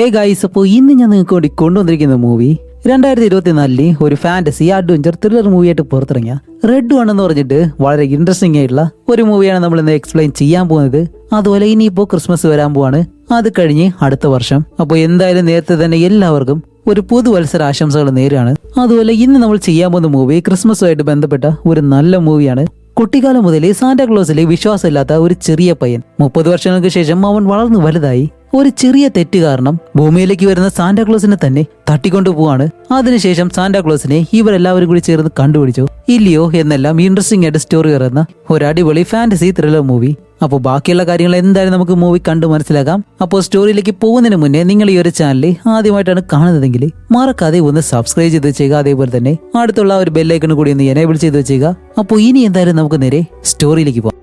Hey guys, അപ്പോൾ ഇന്ന് ഞാൻ നിങ്ങൾക്ക് വേണ്ടി കൊണ്ടുവന്നിരിക്കുന്ന മൂവി 2024 ഒരു ഫാന്റസി അഡ്വഞ്ചർ ത്രില്ലർ മൂവിയായിട്ട് പുറത്തിറങ്ങിയ റെഡ് വൺ എന്ന് പറഞ്ഞിട്ട് വളരെ ഇൻട്രസ്റ്റിംഗ് ആയിട്ടുള്ള ഒരു മൂവിയാണ് നമ്മൾ ഇന്ന് എക്സ്പ്ലെയിൻ ചെയ്യാൻ പോകുന്നത്. അതുപോലെ ഇനിയിപ്പോൾ ക്രിസ്മസ് വരാൻ പോവാണ്, അത് കഴിഞ്ഞ് അടുത്ത വർഷം. അപ്പോൾ എന്തായാലും നേരത്തെ തന്നെ എല്ലാവർക്കും ഒരു പുതുവത്സര ആശംസകൾ നേരാണ്. അതുപോലെ ഇന്ന് നമ്മൾ ചെയ്യാൻ പോകുന്ന മൂവി ക്രിസ്മസുമായിട്ട് ബന്ധപ്പെട്ട ഒരു നല്ല മൂവിയാണ്. കുട്ടിക്കാലം മുതലേ സാന്റാക്ലോസിലെ വിശ്വാസമില്ലാത്ത ഒരു ചെറിയ പയ്യൻ 30 വർഷങ്ങൾക്ക് ശേഷം അവൻ വളർന്നു വലുതായി ഒരു ചെറിയ തെറ്റ് കാരണം ഭൂമിയിലേക്ക് വരുന്ന സാന്റാക്ലോസിനെ തന്നെ തട്ടിക്കൊണ്ടുപോവാണ്. അതിനുശേഷം സാന്റാക്ലോസിനെ ഇവരെല്ലാവരും കൂടി ചേർന്ന് കണ്ടുപിടിച്ചോ ഇല്ലയോ എന്നെല്ലാം ഇൻട്രസ്റ്റിംഗ് ആയിട്ട് സ്റ്റോറി പറയുന്ന ഒരു അടിപൊളി ഫാന്റസി ത്രില്ലർ മൂവി. അപ്പോൾ ബാക്കിയുള്ള കാര്യങ്ങൾ എന്തായാലും നമുക്ക് മൂവി കണ്ടു മനസ്സിലാക്കാം. അപ്പോൾ സ്റ്റോറിയിലേക്ക് പോകുന്നതിന് മുന്നേ നിങ്ങൾ ഈ ഒരു ചാനൽ ആദ്യമായിട്ടാണ് കാണുന്നതെങ്കിൽ മറക്കാതെ ഒന്ന് സബ്സ്ക്രൈബ് ചെയ്ത് വെച്ചേക്കുക. അതേപോലെ തന്നെ അടുത്തുള്ള ഒരു ബെല്ലൈക്കൺ കൂടി ഒന്ന് എനേബിൾ ചെയ്ത് വെച്ചേക്കുക. അപ്പോൾ ഇനി എന്തായാലും നമുക്ക് നേരെ സ്റ്റോറിയിലേക്ക് പോകാം.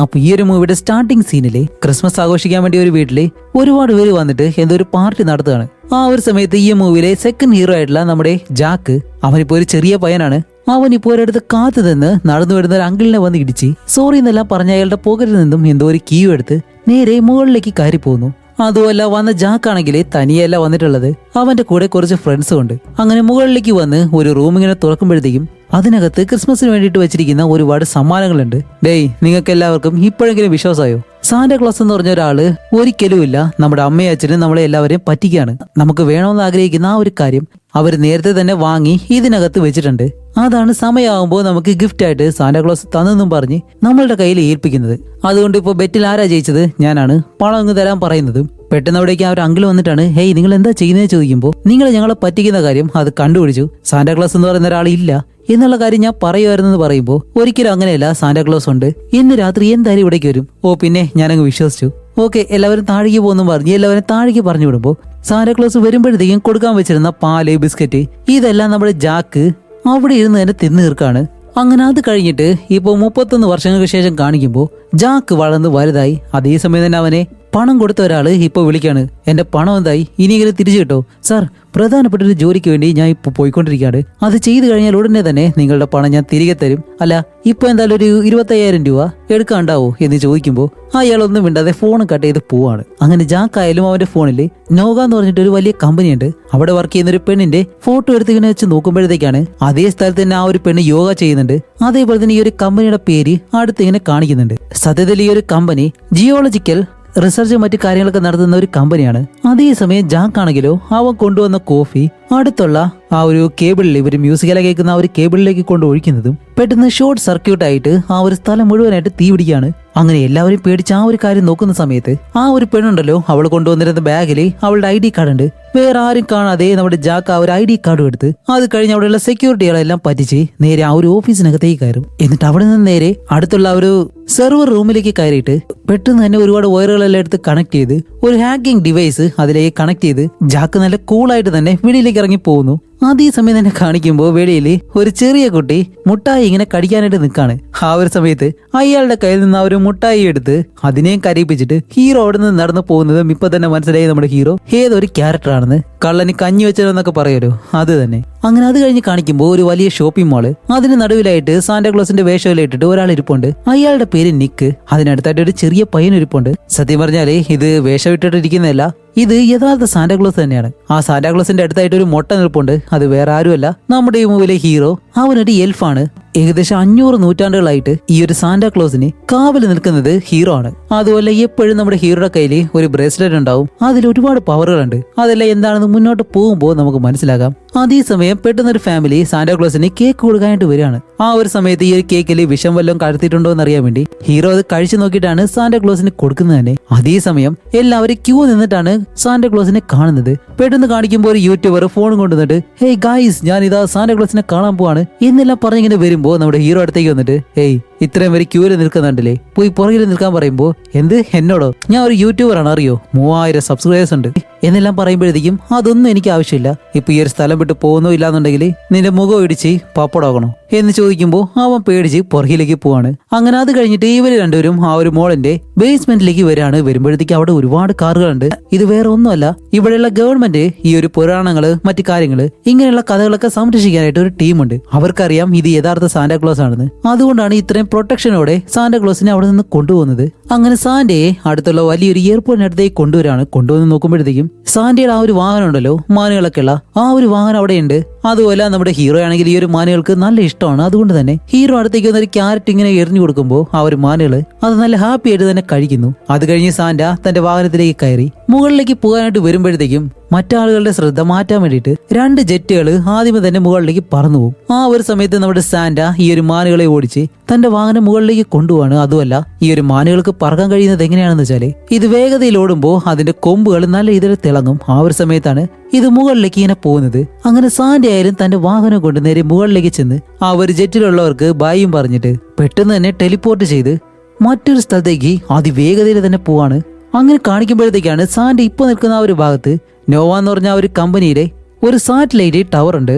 അപ്പൊ ഈ ഒരു മൂവിയുടെ സ്റ്റാർട്ടിംഗ് സീനില് ക്രിസ്മസ് ആഘോഷിക്കാൻ വേണ്ടി ഒരു വീട്ടില് ഒരുപാട് പേര് വന്നിട്ട് എന്തോ ഒരു പാർട്ടി നടത്തുകയാണ്. ആ ഒരു സമയത്ത് ഈ മൂവിയിലെ സെക്കൻഡ് ഹീറോ ആയിട്ടുള്ള നമ്മുടെ ജാക്ക്, അവനിപ്പോ ഒരു ചെറിയ പയ്യനാണ്. അവനിപ്പോ ഒരിടത്ത് കാത്തു നിന്ന് നടന്നു വരുന്ന ഒരു അങ്കിളിനെ വന്ന് ഇടിച്ച് സോറി എന്നെല്ലാം പറഞ്ഞ അയാളുടെ പോക്കറ്റിൽ നിന്നും എന്തോ ഒരു കീ എടുത്ത് നേരെ മുകളിലേക്ക് കയറി പോകുന്നു. അതുമല്ല വന്ന ജാക്കാണെങ്കിൽ തനിയല്ല വന്നിട്ടുള്ളത്, അവന്റെ കൂടെ കുറച്ച് ഫ്രണ്ട്സും ഉണ്ട്. അങ്ങനെ മുകളിലേക്ക് വന്ന് ഒരു റൂം ഇങ്ങനെ തുറക്കുമ്പോഴത്തേക്കും അതിനകത്ത് ക്രിസ്മസിന് വേണ്ടിയിട്ട് വെച്ചിരിക്കുന്ന ഒരുപാട് സമ്മാനങ്ങളുണ്ട്. ഡേയ്, നിങ്ങൾക്ക് എല്ലാവർക്കും ഇപ്പോഴെങ്കിലും വിശ്വാസമായോ? സാന്റാക്ലോസ് എന്ന് പറഞ്ഞ ഒരാള് ഒരിക്കലും ഇല്ല നമ്മുടെ അമ്മയും അച്ഛനും നമ്മളെ എല്ലാവരെയും പറ്റിക്കുകയാണ്. നമുക്ക് വേണമെന്ന് ആഗ്രഹിക്കുന്ന ആ ഒരു കാര്യം അവർ നേരത്തെ തന്നെ വാങ്ങി ഇതിനകത്ത് വെച്ചിട്ടുണ്ട്. അതാണ് സമയമാകുമ്പോൾ നമുക്ക് ഗിഫ്റ്റ് ആയിട്ട് സാന്റാക്ലോസ് തന്നെന്നും പറഞ്ഞ് നമ്മളുടെ കയ്യിൽ ഏൽപ്പിക്കുന്നത്. അതുകൊണ്ട് ഇപ്പോൾ ബെറ്റിൽ ആരാ ജയിച്ചത്? ഞാനാണ്. പണം അങ്ങ് തരാൻ പറയുന്നതും പെട്ടെന്ന് അവിടേക്ക് ആ ഒരു അങ്കിൾ വന്നിട്ടാണ് ഹേയ് നിങ്ങൾ എന്താ ചെയ്യുന്നത് ചോദിക്കുമ്പോൾ നിങ്ങൾ ഞങ്ങളെ പറ്റിക്കുന്ന കാര്യം അത് കണ്ടുപിടിച്ചു, സാന്റാക്ലോസ് എന്ന് പറയുന്ന ഒരാൾ ഇല്ല എന്നുള്ള കാര്യം ഞാൻ പറയുമായിരുന്നെന്ന് പറയുമ്പോൾ ഒരിക്കലും അങ്ങനെയല്ല, സാന്റാക്ലോസ് ഉണ്ട്, ഇന്ന് രാത്രി എന്തായാലും ഇവിടേക്ക് വരും. ഓ പിന്നെ ഞാനങ്ങ് വിശ്വസിച്ചു. ഓക്കെ എല്ലാവരും താഴേക്ക് പോകുന്നു പറഞ്ഞ് എല്ലാവരും താഴേക്ക് പറഞ്ഞു വിടുമ്പോൾ സാന്റാക്ലോസ് വരുമ്പോഴത്തേക്കും കൊടുക്കാൻ വെച്ചിരുന്ന പാല്, ബിസ്ക്കറ്റ് ഇതെല്ലാം നമ്മുടെ ജാക്ക് അവിടെ ഇരുന്ന് തന്നെ തിന്നു തീർക്കാണ്. അങ്ങനെ അത് കഴിഞ്ഞിട്ട് ഇപ്പോൾ 31 വർഷങ്ങൾക്ക് ശേഷം കാണിക്കുമ്പോൾ ജാക്ക് വളർന്ന് വലുതായി. അതേസമയം തന്നെ അവനെ പണം കൊടുത്ത ഒരാള് ഇപ്പൊ വിളിക്കാണ്, എന്റെ പണം എന്തായി, ഇനിയെങ്കിലും തിരിച്ചു കിട്ടോ? സാർ, പ്രധാനപ്പെട്ട ഒരു ജോലിക്ക് വേണ്ടി ഞാൻ ഇപ്പൊ പോയിക്കൊണ്ടിരിക്കുകയാണ്, അത് ചെയ്തു കഴിഞ്ഞാൽ ഉടനെ തന്നെ നിങ്ങളുടെ പണം ഞാൻ തിരികെ തരും. അല്ല ഇപ്പൊ എന്തായാലും ഒരു 25,000 രൂപ എടുക്കാണ്ടാവോ എന്ന് ചോദിക്കുമ്പോൾ അയാളൊന്നും മിണ്ടാതെ ഫോൺ കട്ട് ചെയ്ത് പോവാണ്. അങ്ങനെ ജാക്കായാലും അവന്റെ ഫോണിൽ നോഗ എന്ന് പറഞ്ഞിട്ട് ഒരു വലിയ കമ്പനിയുണ്ട്, അവിടെ വർക്ക് ചെയ്യുന്ന ഒരു പെണ്ണിന്റെ ഫോട്ടോ എടുത്ത് ഇങ്ങനെ വെച്ച് നോക്കുമ്പോഴത്തേക്കാണ് അതേ സ്ഥലത്ത് തന്നെ ആ ഒരു പെണ്ണ് യോഗ ചെയ്യുന്നുണ്ട്. അതേപോലെ തന്നെ ഈ ഒരു കമ്പനിയുടെ പേര് അടുത്ത് ഇങ്ങനെ കാണിക്കുന്നുണ്ട്. സത്യത്തിൽ ഈ ഒരു കമ്പനി ജിയോളജിക്കൽ റിസർച്ച് മറ്റു കാര്യങ്ങളൊക്കെ നടത്തുന്ന ഒരു കമ്പനിയാണ്. അതേസമയം ജാക്ക് ആണെങ്കിലോ അവൻ കൊണ്ടുവന്ന കോഫി അടുത്തുള്ള ആ ഒരു കേബിളിൽ ഇവര് മ്യൂസിക്കല കേൾക്കുന്ന ആ ഒരു കേബിളിലേക്ക് കൊണ്ട് ഒഴിക്കുന്നതും പെട്ടെന്ന് ഷോർട്ട് സർക്യൂട്ട് ആയിട്ട് ആ ഒരു സ്ഥലം മുഴുവനായിട്ട് തീ പിടിക്കുകയാണ്. അങ്ങനെ എല്ലാവരും പേടിച്ച് ആ ഒരു കാര്യം നോക്കുന്ന സമയത്ത് ആ ഒരു പെണ്ണുണ്ടല്ലോ, അവൾ കൊണ്ടുവന്നിരുന്ന ബാഗിൽ അവളുടെ ID കാർഡ് ഉണ്ട്. വേറെ ആരും കാണാതെ നമ്മുടെ ജാക്ക് ആ ഒരു ID കാർഡും എടുത്ത് അത് കഴിഞ്ഞ് അവിടെയുള്ള സെക്യൂരിറ്റികളെല്ലാം പറ്റിച്ച് നേരെ ആ ഒരു ഓഫീസിനകത്തേക്ക് കയറും. എന്നിട്ട് അവിടെ നിന്ന് നേരെ അടുത്തുള്ള ഒരു സെർവർ റൂമിലേക്ക് കയറിയിട്ട് പെട്ടെന്ന് തന്നെ ഒരുപാട് വയറുകളെല്ലാം എടുത്ത് കണക്ട് ചെയ്ത് ഒരു ഹാക്കിംഗ് ഡിവൈസ് അതിലേക്ക് കണക്ട് ചെയ്ത് ജാക്ക് നല്ല കൂളായിട്ട് തന്നെ വെളിയിലേക്ക് ഇറങ്ങി പോകുന്നു. അതേസമയം തന്നെ കാണിക്കുമ്പോൾ വെളിയിൽ ഒരു ചെറിയ കുട്ടി മുട്ടായി ഇങ്ങനെ കടിക്കാനായിട്ട് നിൽക്കാണ്. ആ ഒരു സമയത്ത് അയാളുടെ കയ്യിൽ നിന്ന് ആ ഒരു മുട്ടായി എടുത്ത് അതിനെയും കരയിപ്പിച്ചിട്ട് ഹീറോ അവിടെ നിന്ന് നടന്നു പോകുന്നതും ഇപ്പൊ തന്നെ മനസ്സിലായി നമ്മുടെ ഹീറോ ഏതൊരു ക്യാരക്ടർ ആണെന്ന്. കള്ളന് കഞ്ഞി വെച്ചതെന്നൊക്കെ പറയുമല്ലോ, അത് തന്നെ. അങ്ങനെ അത് കഴിഞ്ഞ് കാണിക്കുമ്പോൾ ഒരു വലിയ ഷോപ്പിംഗ് മാള്, അതിന് നടുവിലായിട്ട് സാന്റാക്ലോസിന്റെ വേഷമെല്ലാം ഇട്ടിട്ട് ഒരാൾ ഇരിപ്പുണ്ട്. അയാളുടെ പേര് നിക്ക്. അതിനടുത്തായിട്ട് ഒരു ചെറിയ പയ്യൻ ഇരിപ്പുണ്ട്. സത്യം പറഞ്ഞാലേ ഇത് വേഷം ഇട്ടിട്ടിരിക്കുന്നതല്ല, ഇത് യഥാർത്ഥ സാന്റാക്ലോസ് തന്നെയാണ്. ആ സാന്റാക്ലോസിന്റെ അടുത്തായിട്ട് ഒരു മൊട്ട നിൽപ്പുണ്ട്. അത് വേറെ ആരുമല്ല, നമ്മുടെ ഈ മൂവിലെ ഹീറോ. അവനൊരു എൽഫാണ്. ഏകദേശം 500 നൂറ്റാണ്ടുകളായിട്ട് ഈ ഒരു സാന്റാക്ലോസിന് കാവല് നിൽക്കുന്നത് ഹീറോ ആണ്. അതുപോലെ എപ്പോഴും നമ്മുടെ ഹീറോയുടെ കയ്യിൽ ഒരു ബ്രേസ്ലെറ്റ് ഉണ്ടാവും, അതിൽ ഒരുപാട് പവറുകളുണ്ട്. അതെല്ലാം എന്താണെന്ന് മുന്നോട്ട് പോകുമ്പോൾ നമുക്ക് മനസ്സിലാക്കാം. അതേസമയം പെട്ടെന്ന് ഒരു ഫാമിലി സാന്റാക്ലോസിന് കേക്ക് കൊടുക്കാനായിട്ട് വരികയാണ്. ആ ഒരു സമയത്ത് ഈ ഒരു കേക്കിൽ വിഷം വല്ലതും കടത്തിയിട്ടുണ്ടോ എന്ന് അറിയാൻ വേണ്ടി ഹീറോ അത് കഴിച്ചു നോക്കിയിട്ടാണ് സാന്റാക്ലോസിന് കൊടുക്കുന്നത് തന്നെ. അതേസമയം എല്ലാവരും ക്യൂ നിന്നിട്ടാണ് സാന്റാക്ലോസിനെ കാണുന്നത്. പെട്ടെന്ന് കാണിക്കുമ്പോൾ ഒരു യൂട്യൂബർ ഫോൺ കൊണ്ടുവന്നിട്ട് ഹേയ് ഗായ്സ്, ഞാൻ ഇതാ സാന്റാക്ലോസിനെ കാണാൻ പോവാണ് എന്നെല്ലാം പറഞ്ഞിങ്ങനെ വരുമ്പോൾ നമ്മുടെ ഹീറോ അടുത്തേക്ക് വന്നിട്ട് ഹേയ് ഇത്രയും പേര് ക്യൂവിൽ നിൽക്കുന്നുണ്ടല്ലേ, പോയി പുറകിൽ നിൽക്കാൻ പറയുമ്പോൾ എന്ത് എന്നോടോ? ഞാൻ ഒരു യൂട്യൂബറാണ് അറിയോ, 3000 സബ്സ്ക്രൈബേഴ്സ് ഉണ്ട്. എന്നെല്ലാം പറയുമ്പോഴത്തേക്കും അതൊന്നും എനിക്ക് ആവശ്യമില്ല. ഇപ്പൊ ഈ ഒരു സ്ഥലം വിട്ട് പോകുന്നോ ഇല്ലാന്നുണ്ടെങ്കിൽ നിന്റെ മുഖം ഇടിച്ച് പപ്പടാകണോ എന്ന് ചോദിക്കുമ്പോൾ അവൻ പേടിച്ച് പുറകിലേക്ക് പോവാണ്. അങ്ങനെ അത് കഴിഞ്ഞിട്ട് ഇവര് രണ്ടുപേരും ആ ഒരു മോളിന്റെ ബേസ്മെന്റിലേക്ക് വരികയാണ്. വരുമ്പോഴത്തേക്ക് അവിടെ ഒരുപാട് കാറുകളുണ്ട്. ഇത് വേറെ ഒന്നുമല്ല, ഇവിടെയുള്ള ഗവൺമെന്റ് ഈ ഒരു പുരാണങ്ങള് മറ്റു കാര്യങ്ങള് ഇങ്ങനെയുള്ള കഥകളൊക്കെ സംരക്ഷിക്കാനായിട്ട് ഒരു ടീമുണ്ട്. അവർക്കറിയാം ഇത് യഥാർത്ഥ സാന്റാക്ലോസ് ആണെന്ന്. അതുകൊണ്ടാണ് ഇത്രയും പ്രൊട്ടക്ഷനോടെ സാന്റാക്ലോസിനെ അവിടെ നിന്ന് കൊണ്ടുപോകുന്നത്. അങ്ങനെ സാന്റയെ അടുത്തുള്ള വലിയൊരു എയർപോർട്ടിനടുത്തേക്ക് കൊണ്ടുവന്ന് നോക്കുമ്പോഴത്തേക്കും സാന്റയുടെ ആ ഒരു വാഹനം ഉണ്ടല്ലോ, മാനുകളൊക്കെ ഉള്ള ആ ഒരു വാഹനം അവിടെയുണ്ട്. അതുപോലെ നമ്മുടെ ഹീറോ ആണെങ്കിൽ ഈ ഒരു മാനുകൾക്ക് നല്ല ഇഷ്ടമാണ്. അതുകൊണ്ട് തന്നെ ഹീറോ അടുത്തേക്ക് വന്നൊരു ക്യാരറ്റ് ഇങ്ങനെ എറിഞ്ഞു കൊടുക്കുമ്പോൾ ആ ഒരു മാനുകള് അത് നല്ല ഹാപ്പി ആയിട്ട് തന്നെ കഴിക്കുന്നു. അത് കഴിഞ്ഞ് സാന്റ തന്റെ വാഹനത്തിലേക്ക് കയറി മുകളിലേക്ക് പോകാനായിട്ട് വരുമ്പോഴത്തേക്കും മറ്റാളുകളുടെ ശ്രദ്ധ മാറ്റാൻ വേണ്ടിയിട്ട് 2 ജെറ്റുകൾ ആദ്യമേ തന്നെ മുകളിലേക്ക് പറന്നു പോകും. ആ ഒരു സമയത്ത് നമ്മുടെ സാന്റ ഈ ഒരു മാനുകളെ ഓടിച്ച് തന്റെ വാഹനം മുകളിലേക്ക് കൊണ്ടുപോവാണ്. അതുമല്ല, ഈ ഒരു മാനുകൾക്ക് പറക്കാൻ കഴിയുന്നത് എങ്ങനെയാണെന്ന് വെച്ചാല് ഇത് വേഗതയിൽ ഓടുമ്പോൾ അതിന്റെ കൊമ്പുകൾ നല്ല ഇതിൽ തിളങ്ങും. ആ ഒരു സമയത്താണ് ഇത് മുകളിലേക്ക് ഇങ്ങനെ പോകുന്നത്. അങ്ങനെ സാന്റ ആയാലും തന്റെ വാഹനം കൊണ്ട് നേരെ മുകളിലേക്ക് ചെന്ന് ആ ഒരു ജെറ്റിലുള്ളവർക്ക് ബായും പറഞ്ഞിട്ട് പെട്ടെന്ന് തന്നെ ടെലിപ്പോർട്ട് ചെയ്ത് മറ്റൊരു സ്ഥലത്തേക്ക് അതിവേഗതയിൽ തന്നെ പോവാണ്. അങ്ങനെ കാണിക്കുമ്പോഴത്തേക്കാണ് സാന്റ ഇപ്പൊ നിൽക്കുന്ന ആ ഒരു ഭാഗത്ത് നോവ എന്ന് പറഞ്ഞ ആ ഒരു കമ്പനിയിലെ ഒരു സാറ്റലൈറ്റ് ടവർ ഉണ്ട്.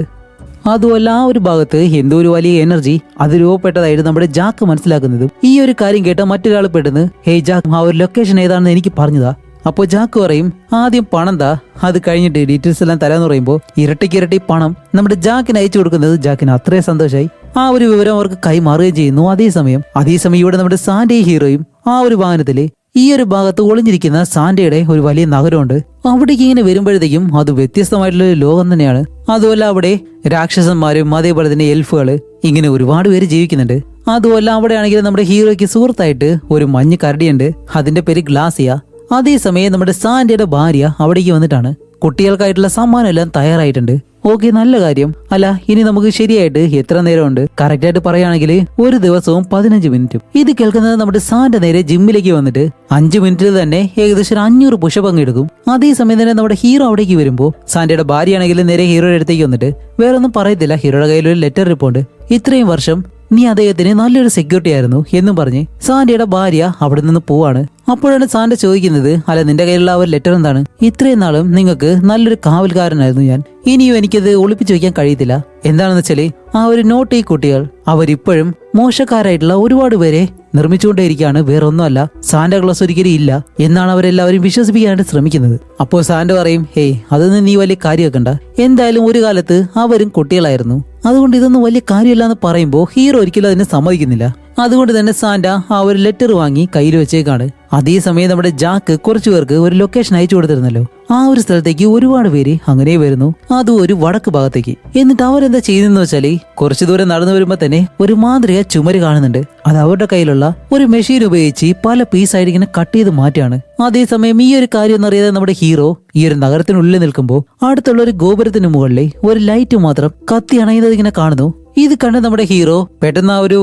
അതുമല്ല ആ ഒരു ഭാഗത്ത് എന്തോ ഒരു വലിയ എനർജി അത് രൂപപ്പെട്ടതായിട്ട് നമ്മുടെ ജാക്ക് മനസ്സിലാക്കുന്നതും ഈ ഒരു കാര്യം കേട്ട മറ്റൊരാൾ പെട്ടെന്ന് ഹേയ് ജാക്ക്, ആ ഒരു ലൊക്കേഷൻ ഏതാണെന്ന് എനിക്ക് പറഞ്ഞതാ. അപ്പോൾ ജാക്ക് പറയും ആദ്യം പണം താ, അത് കഴിഞ്ഞിട്ട് ഡീറ്റെയിൽസ് എല്ലാം തരാന്ന് പറയുമ്പോൾ ഇരട്ടിക്കിരട്ടി പണം നമ്മുടെ ജാക്കിന് അയച്ചു കൊടുക്കുന്നത് ജാക്കിന് അത്രയും സന്തോഷമായി. ആ ഒരു വിവരം അവർക്ക് കൈമാറുകയും ചെയ്യുന്നു. അതേസമയം ഇവിടെ നമ്മുടെ സാന്റയും ഹീറോയും ആ ഒരു വാഹനത്തില് ഈ ഒരു ഭാഗത്ത് ഒളിഞ്ഞിരിക്കുന്ന സാന്റയുടെ ഒരു വലിയ നഗരമുണ്ട്. അവിടേക്ക് ഇങ്ങനെ വരുമ്പോഴത്തേക്കും അത് വ്യത്യസ്തമായിട്ടുള്ള ഒരു ലോകം തന്നെയാണ്. അതുമല്ല അവിടെ രാക്ഷസന്മാരും അതേപോലെ തന്നെ എൽഫുകള് ഇങ്ങനെ ഒരുപാട് പേര് ജീവിക്കുന്നുണ്ട്. അതുമല്ല അവിടെ ആണെങ്കിൽ നമ്മുടെ ഹീറോയ്ക്ക് സുഹൃത്തായിട്ട് ഒരു മഞ്ഞ് കരടിയുണ്ട്. അതിന്റെ പേര് ഗ്ലാസിയ. അതേസമയം നമ്മുടെ സാന്റയുടെ ഭാര്യ അവിടേക്ക് വന്നിട്ടാണ് കുട്ടികൾക്കായിട്ടുള്ള സമ്മാനം എല്ലാം തയ്യാറായിട്ടുണ്ട്. ഓക്കെ, നല്ല കാര്യം. അല്ല, ഇനി നമുക്ക് ശരിയായിട്ട് എത്ര നേരമുണ്ട്? കറക്റ്റ് ആയിട്ട് പറയുകയാണെങ്കിൽ 1 ദിവസവും 15 മിനിറ്റും. ഇത് കേൾക്കുന്നത് നമ്മുടെ സാന്റ നേരെ ജിമ്മിലേക്ക് വന്നിട്ട് 5 മിനിറ്റിൽ തന്നെ ഏകദേശം 500 പുഷപ്പ് അങ്ങ് എടുക്കും. അതേസമയം തന്നെ നമ്മുടെ ഹീറോ അവിടേക്ക് വരുമ്പോൾ സാന്റയുടെ ഭാര്യയാണെങ്കിൽ നേരെ ഹീറോയുടെ അടുത്തേക്ക് വന്നിട്ട് വേറെ ഒന്നും പറയത്തില്ല. ഹീറോയുടെ കയ്യിൽ ഒരു ലെറ്റർ റിപ്പോർട്ട്, ഇത്രയും വർഷം നീ അദ്ദേഹത്തിന് നല്ലൊരു സെക്യൂരിറ്റി ആയിരുന്നു എന്നും പറഞ്ഞ് സാന്റയുടെ ഭാര്യ അവിടെ നിന്ന് പോവാണ്. അപ്പോഴാണ് സാന്റ ചോദിക്കുന്നത്, അല്ല നിന്റെ കയ്യിലുള്ള ആ ഒരു ലെറ്റർ എന്താണ്? ഇത്രയും നാളും നിങ്ങൾക്ക് നല്ലൊരു കാവൽക്കാരനായിരുന്നു ഞാൻ, ഇനിയും എനിക്കത് ഒളിപ്പിച്ചു വെക്കാൻ കഴിയത്തില്ല. എന്താണെന്ന് വെച്ചാല് ആ ഒരു നോട്ട് ഈ കുട്ടികൾ അവരിപ്പോഴും മോശക്കാരായിട്ടുള്ള ഒരുപാട് പേരെ നിർമ്മിച്ചുകൊണ്ടേയിരിക്കുകയാണ്. വേറൊന്നുമല്ല, സാന്റാക്ലോസ് ഒരിക്കലും ഇല്ല എന്നാണ് അവരെല്ലാവരും വിശ്വസിപ്പിക്കാനായിട്ട് ശ്രമിക്കുന്നത്. അപ്പോൾ സാന്റ പറയും ഹേയ് അതൊന്നും നീ വലിയ കാര്യമാക്കണ്ട, എന്തായാലും ഒരു കാലത്ത് അവരും കുട്ടികളായിരുന്നു, അതുകൊണ്ട് ഇതൊന്നും വലിയ കാര്യമില്ല എന്ന് പറയുമ്പോൾ ഹീറോ ഒരിക്കലും അതിനെ സമ്മതിക്കുന്നില്ല. അതുകൊണ്ട് തന്നെ സാന്റ ആ ഒരു ലെറ്റർ വാങ്ങി കയ്യിൽ വെച്ചേക്കാണ്. അതേസമയം നമ്മുടെ ജാക്ക് കുറച്ചു പേർക്ക് ഒരു ലൊക്കേഷൻ അയച്ചു കൊടുത്തിരുന്നല്ലോ, ആ ഒരു സ്ഥലത്തേക്ക് ഒരുപാട് പേര് അങ്ങനെ വരുന്നു. അതും ഒരു വടക്ക് ഭാഗത്തേക്ക്. എന്നിട്ട് അവരെന്താ ചെയ്യുന്നതെന്ന് വെച്ചാല് കുറച്ചു ദൂരം നടന്നു വരുമ്പോ തന്നെ ഒരു മാന്ത്രിക ചുമര് കാണുന്നുണ്ട്. അത് അവരുടെ കയ്യിലുള്ള ഒരു മെഷീൻ ഉപയോഗിച്ച് പല പീസായിട്ട് ഇങ്ങനെ കട്ട് ചെയ്ത് മാറ്റാണ്. അതേസമയം ഈ ഒരു കാര്യം എന്നറിയാതെ നമ്മുടെ ഹീറോ ഈ ഒരു നഗരത്തിനുള്ളിൽ നിൽക്കുമ്പോൾ അടുത്തുള്ള ഒരു ഗോപുരത്തിന് മുകളിലെ ഒരു ലൈറ്റ് മാത്രം കത്തി അണയുന്നത് ഇങ്ങനെ കാണുന്നു. ഇത് കണ്ട് നമ്മുടെ ഹീറോ പെട്ടെന്ന് ആ ഒരു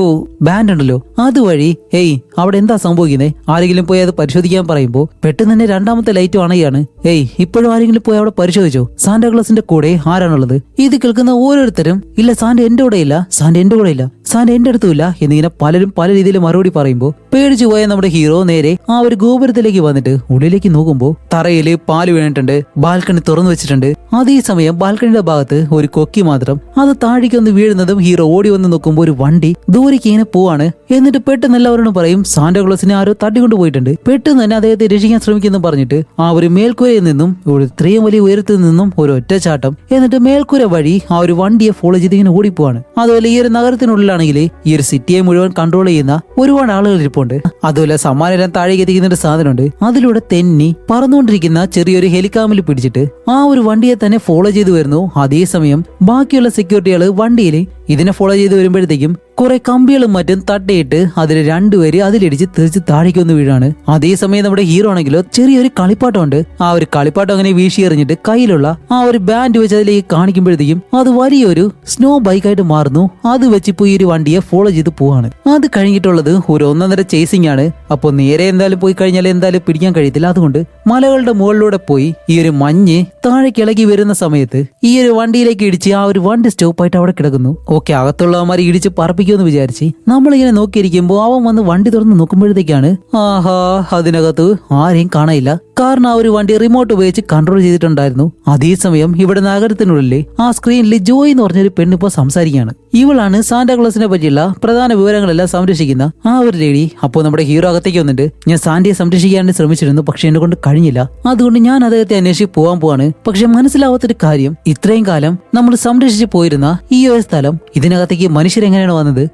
ബാൻഡ് ഉണ്ടല്ലോ അതുവഴി ഹേയ് അവിടെ എന്താ സംഭവിക്കുന്നത്, ആരെങ്കിലും പോയി അത് പരിശോധിക്കാൻ പറയുമ്പോൾ പെട്ടെന്ന് തന്നെ 2ാമത്തെ ലൈറ്റ് അണയാണ്. ഹേയ് ഇപ്പോഴും ആരെങ്കിലും പോയി അവിടെ പരിശോധിച്ചോ, സാന്റാക്ലോസിന്റെ കൂടെ ആരാണുള്ളത്? ഇത് കേൾക്കുന്ന ഓരോരുത്തരും ഇല്ല സാന്റ എന്റെ കൂടെ ഇല്ല, സാന്റ എന്റെ കൂടെ ഇല്ല, സാന്റ എന്റെ അടുത്തുമില്ല എന്നിങ്ങനെ പലരും പല രീതിയിൽ മറുപടി പറയുമ്പോൾ പേടിച്ചു പോയ നമ്മുടെ ഹീറോ നേരെ ആ ഒരു ഗോപുരത്തിലേക്ക് വന്നിട്ട് ഉള്ളിലേക്ക് നോക്കുമ്പോൾ തറയില് പാല് വീണിട്ടുണ്ട്, ബാൽക്കണി തുറന്നു വെച്ചിട്ടുണ്ട്. അതേസമയം ബാൽക്കണിയുടെ ഭാഗത്ത് ഒരു കൊക്കി മാത്രം അത് താഴേക്കൊന്ന് വീഴുന്നതും ഹീറോ ഓടി വന്ന് നോക്കുമ്പോൾ ഒരു വണ്ടി ദൂരേക്ക് ഇങ്ങനെ പോവാണ്. എന്നിട്ട് പെട്ടെന്ന് എല്ലാവരോടും പറയും സാന്റാക്ലോസിനെ ആരോ തട്ടിക്കൊണ്ടു പോയിട്ടുണ്ട്. പെട്ടെന്ന് തന്നെ അദ്ദേഹത്തെ രക്ഷിക്കാൻ ശ്രമിക്കുന്നു പറഞ്ഞിട്ട് ആ ഒരു മേൽക്കൂരയിൽ നിന്നും ഒരു ഇത്രയും വലിയ ഉയരത്തിൽ നിന്നും ഒരു ഒറ്റച്ചാട്ടം. എന്നിട്ട് മേൽക്കൂര വഴി ആ ഒരു വണ്ടിയെ ഫോളോ ചെയ്ത് ഇങ്ങനെ ഓടിപ്പോവാണ്. അതുപോലെ ഈ ഒരു നഗരത്തിനുള്ളിലാണെങ്കിൽ ഈ ഒരു സിറ്റിയെ മുഴുവൻ കൺട്രോൾ ചെയ്യുന്ന ഒരുപാട് ആളുകൾ ഇരിപ്പുണ്ട്. അതുപോലെ സമ്മാനം താഴേക്ക് എത്തിക്കുന്ന ഒരു സാധനമുണ്ട്. അതിലൂടെ തെന്നി പറന്നുകൊണ്ടിരിക്കുന്ന ചെറിയൊരു ഹെലികാമിൽ പിടിച്ചിട്ട് ആ ഒരു വണ്ടിയെ തന്നെ ഫോളോ ചെയ്ത് വരുന്നു. അതേസമയം ബാക്കിയുള്ള സെക്യൂരിറ്റികൾ വണ്ടിയിൽ ഇതിനെ ഫോളോ ചെയ്ത് വരുമ്പോഴത്തേക്കും കുറെ കമ്പികളും മറ്റും തട്ടിയിട്ട് അതിൽ 2 പേര് അതിലിടിച്ച് തിരിച്ച് താഴേക്കൊന്ന് വീഴാണ്. അതേസമയം നമ്മുടെ ഹീറോ ആണെങ്കിലോ ചെറിയൊരു കളിപ്പാട്ടമുണ്ട്. ആ ഒരു കളിപ്പാട്ടം അങ്ങനെ വീശി എറിഞ്ഞിട്ട് കയ്യിലുള്ള ആ ഒരു ബാൻഡ് വെച്ച് അതിലേക്ക് കാണിക്കുമ്പോഴത്തേക്കും അത് വലിയൊരു സ്നോ ബൈക്കായിട്ട് മാറുന്നു. അത് വെച്ചിപ്പോ ഈ ഒരു വണ്ടിയെ ഫോളോ ചെയ്ത് പോവാണ്. അത് കഴിഞ്ഞിട്ടുള്ളത് ഒരു 1.5 ചേസിംഗ് ആണ്. അപ്പോൾ നേരെ എന്തായാലും പോയി കഴിഞ്ഞാൽ എന്തായാലും പിടിക്കാൻ കഴിയത്തില്ല. അതുകൊണ്ട് മലകളുടെ മുകളിലൂടെ പോയി ഈ ഒരു മഞ്ഞ് താഴേക്ക് ഇളകി വരുന്ന സമയത്ത് ഈ ഒരു വണ്ടിയിലേക്ക് ഇടിച്ച് ആ ഒരു വണ്ടി സ്റ്റോപ്പായിട്ട് അവിടെ കിടക്കുന്നു. ഓക്കെ, അകത്തുള്ളവന്മാരെ ഇടിച്ച് പറപ്പിക്കുമെന്ന് വിചാരിച്ച് നമ്മളിങ്ങനെ നോക്കിയിരിക്കുമ്പോൾ അവൻ വന്ന് വണ്ടി തുറന്ന് നോക്കുമ്പോഴത്തേക്കാണ് ആഹാ അതിനകത്ത് ആരെയും കാണാനില്ല. കാരണം ആ ഒരു വണ്ടി റിമോട്ട് ഉപയോഗിച്ച് കൺട്രോൾ ചെയ്തിട്ടുണ്ടായിരുന്നു. അതേസമയം ഇവിടെ നഗരത്തിനുള്ളിൽ ആ സ്ക്രീനിൽ ജോയ് എന്ന് പറഞ്ഞൊരു പെണ്ണിപ്പോ സംസാരിക്കുകയാണ്. ഇവളാണ് സാന്റാക്ലോസിനെ പറ്റിയുള്ള പ്രധാന വിവരങ്ങളെല്ലാം സംരക്ഷിക്കുന്ന ആ ഒരു ലേഡി. അപ്പോൾ നമ്മുടെ ഹീറോ അകത്തേക്ക് വന്നിട്ട് ഞാൻ സാന്റിയെ സംരക്ഷിക്കാൻ ശ്രമിച്ചിരുന്നു, പക്ഷെ എന്നെ കൊണ്ട് കഴിഞ്ഞില്ല. അതുകൊണ്ട് ഞാൻ അദ്ദേഹത്തെ അന്വേഷിച്ച് പോകാൻ പോവാണ്. പക്ഷെ മനസ്സിലാവാത്തൊരു കാര്യം, ഇത്രയും കാലം നമ്മൾ സംരക്ഷിച്ച് പോയിരുന്ന ഈ ഒരു സ്ഥലം, ഇതിനകത്തേക്ക് മനുഷ്യരെങ്ങനെയാണ് വന്നത്?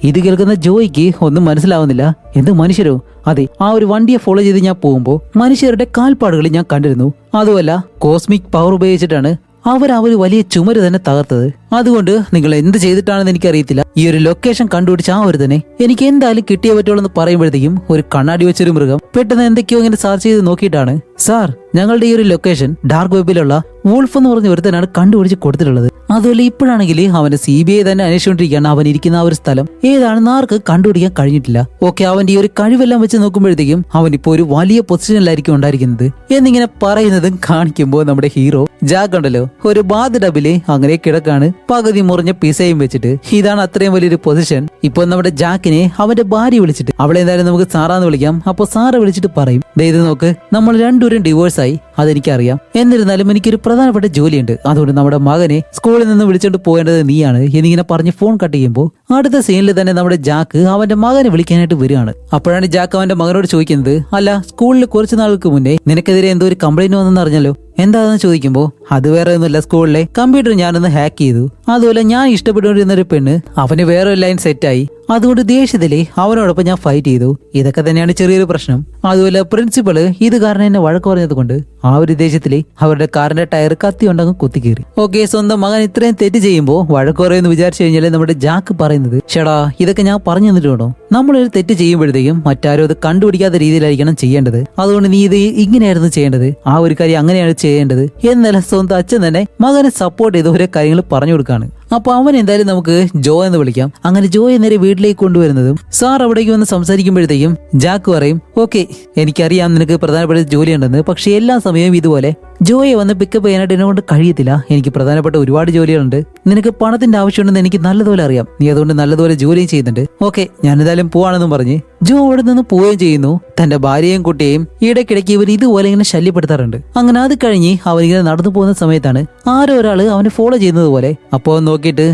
ഇത് കേൾക്കുന്ന ജോയിക്ക് ഒന്നും മനസ്സിലാവുന്നില്ല. എന്ത് മനുഷ്യരോ? അതെ, ആ ഒരു വണ്ടിയെ ഫോളോ ചെയ്ത് ഞാൻ പോകുമ്പോൾ മനുഷ്യരുടെ കാൽപ്പാടുകൾ ഞാൻ കണ്ടിരുന്നു. അതുമല്ല, കോസ്മിക് പവർ ഉപയോഗിച്ചിട്ടാണ് അവർ വലിയ ചുമര് തന്നെ തകർത്തത്. അതുകൊണ്ട് നിങ്ങൾ എന്ത് ചെയ്തിട്ടാണെന്ന് എനിക്കറിയത്തില്ല, ഈ ഒരു ലൊക്കേഷൻ കണ്ടുപിടിച്ച ആ ഒരു തന്നെ എനിക്ക് എന്തായാലും കിട്ടിയേ പറ്റുള്ളൂ എന്ന് പറയുമ്പോഴത്തേക്കും ഒരു കണ്ണാടി വെച്ചൊരു മൃഗം പെട്ടെന്ന് എന്തൊക്കെയോ ഇങ്ങനെ സെർച്ച് ചെയ്ത് നോക്കിയിട്ടാണ്, സാർ ഞങ്ങളുടെ ഈ ഒരു ലൊക്കേഷൻ ഡാർക്ക് വെബിലുള്ള വൂൾഫ് എന്ന് പറഞ്ഞ ഒരുത്തനാണ് കണ്ടുപിടിച്ച് കൊടുത്തിട്ടുള്ളത്. അതുപോലെ ഇപ്പോഴാണെങ്കിൽ അവന്റെ CBI തന്നെ അന്വേഷിച്ചുകൊണ്ടിരിക്കുകയാണ്. അവൻ ഇരിക്കുന്ന ആ ഒരു സ്ഥലം ഏതാണെന്ന് ആർക്ക് കണ്ടുപിടിക്കാൻ കഴിഞ്ഞിട്ടില്ല. ഓക്കെ, അവന്റെ ഈ ഒരു കഴിവെല്ലാം വെച്ച് നോക്കുമ്പോഴത്തേക്കും അവൻ ഇപ്പോൾ ഒരു വലിയ പൊസിഷനിലായിരിക്കും ഉണ്ടായിരിക്കുന്നത് എന്നിങ്ങനെ പറയുന്നതും കാണിക്കുമ്പോൾ നമ്മുടെ ഹീറോ ജാക്ക് ഉണ്ടല്ലോ, ഒരു ബാത്ത് ഡബില് അങ്ങനെ കിടക്കാണ്, പകുതി മുറിഞ്ഞ പിസയും വെച്ചിട്ട്. ഇതാണ് അത്രയും വലിയൊരു പൊസിഷൻ. ഇപ്പൊ നമ്മുടെ ജാക്കിനെ അവന്റെ ഭാര്യ വിളിച്ചിട്ട്, അവളെ എന്തായാലും നമുക്ക് സാറാന്ന് വിളിക്കാം. അപ്പൊ സാറെ വിളിച്ചിട്ട് പറയും, ഇത് നോക്ക്, നമ്മൾ രണ്ടുപേരും ഡിവോഴ്സായി, അതെനിക്കറിയാം. എന്നിരുന്നാലും എനിക്കൊരു പ്രധാനപ്പെട്ട ജോലിയുണ്ട്. അതുകൊണ്ട് നമ്മുടെ മകനെ സ്കൂളിൽ നിന്ന് വിളിച്ചോണ്ട് പോകേണ്ടത് നീയാണ് എന്നിങ്ങനെ പറഞ്ഞ് ഫോൺ കട്ട് ചെയ്യുമ്പോൾ അടുത്ത സീനിൽ തന്നെ നമ്മുടെ ജാക്ക് അവന്റെ മകനെ വിളിക്കാനായിട്ട് വരികയാണ്. അപ്പോഴാണ് ജാക്ക് അവന്റെ മകനോട് ചോദിക്കുന്നത്, അല്ല സ്കൂളിൽ കുറച്ചു നാൾക്ക് മുന്നേ നിനക്കെതിരെ എന്തോ ഒരു കംപ്ലൈന്റ് വന്നെന്ന് അറിഞ്ഞല്ലോ, എന്താണെന്ന് ചോദിക്കുമ്പോൾ അത് വേറെ ഒന്നുമില്ല, സ്കൂളിലെ കമ്പ്യൂട്ടർ ഞാനൊന്ന് ഹാക്ക് ചെയ്തു. അതുപോലെ ഞാൻ ഇഷ്ടപ്പെട്ടുകൊണ്ടിരുന്ന ഒരു പെണ്ണ് അവന് വേറെ ഒരു ലൈൻ സെറ്റായി, അതുകൊണ്ട് ദേഷ്യത്തിലെ അവനോടൊപ്പം ഞാൻ ഫൈറ്റ് ചെയ്തു. ഇതൊക്കെ തന്നെയാണ് ചെറിയൊരു പ്രശ്നം. അതുപോലെ പ്രിൻസിപ്പള് ഇത് കാരണം എന്നെ വഴക്ക് പറഞ്ഞത് കൊണ്ട് ആ ഒരു ദേഷ്യത്തിലെ അവരുടെ കാറിന്റെ ടയർ കത്തി ഉണ്ടങ്ങ് കുത്തിക്കേറി. ഓക്കെ, സ്വന്തം മകൻ ഇത്രയും തെറ്റ് ചെയ്യുമ്പോൾ വഴക്ക് പറയുമെന്ന് വിചാരിച്ചു കഴിഞ്ഞാൽ നമ്മുടെ ജാക്ക് പറയുന്നത്, ചേടാ ഇതൊക്കെ ഞാൻ പറഞ്ഞു തന്നിട്ടുണ്ടോ, നമ്മളൊരു തെറ്റ് ചെയ്യുമ്പോഴത്തേക്കും മറ്റാരും അത് കണ്ടുപിടിക്കാത്ത രീതിയിലായിരിക്കണം ചെയ്യേണ്ടത്. അതുകൊണ്ട് നീ ഇത് ഇങ്ങനെയായിരുന്നു ചെയ്യേണ്ടത്, ആ ഒരു കാര്യം അങ്ങനെയാണ് ചെയ്യേണ്ടത് എന്നല്ല സ്വന്തം അച്ഛൻ തന്നെ മകനെ സപ്പോർട്ട് ചെയ്ത് ഓരോ കാര്യങ്ങൾ പറഞ്ഞു കൊടുക്കാണ്. അപ്പൊ അവൻ എന്തായാലും നമുക്ക് ജോ എന്ന് വിളിക്കാം. അങ്ങനെ ജോയെ നേരെ വീട്ടിലേക്ക് കൊണ്ടുവരുന്നതും സാർ അവിടേക്ക് വന്ന് സംസാരിക്കുമ്പോഴത്തേക്കും ജാക്ക് പറയും, ഓക്കെ എനിക്കറിയാം നിനക്ക് പ്രധാനപ്പെട്ട ജോലിയുണ്ടെന്ന്, പക്ഷെ എല്ലാ സമയവും ഇതുപോലെ ജോയെ വന്ന് പിക്കപ്പ് ചെയ്യാനായിട്ട് എന്നെ കൊണ്ട് കഴിയത്തില്ല. എനിക്ക് പ്രധാനപ്പെട്ട ഒരുപാട് ജോലികളുണ്ട്, നിനക്ക് പണത്തിന്റെ ആവശ്യമുണ്ടെന്ന് എനിക്ക് നല്ലതുപോലെ അറിയാം, നീ അതുകൊണ്ട് നല്ലതുപോലെ ജോലിയും ചെയ്യുന്നുണ്ട്. ഓക്കെ ഞാൻ എന്തായാലും പോവാണെന്നും പറഞ്ഞ് ജോ അവിടെ നിന്ന് പോവുകയും ചെയ്യുന്നു. തന്റെ ഭാര്യയും കുട്ടിയെയും ഇടയ്ക്കിടയ്ക്ക് ഇവർ ഇതുപോലെ ഇങ്ങനെ ശല്യപ്പെടുത്താറുണ്ട്. അങ്ങനെ അത് കഴിഞ്ഞ് അവനിങ്ങനെ നടന്നു പോകുന്ന സമയത്താണ് ആരോ ഒരാള് അവനെ ഫോളോ ചെയ്യുന്നത് പോലെ. അപ്പോ നോക്കിയിട്ട്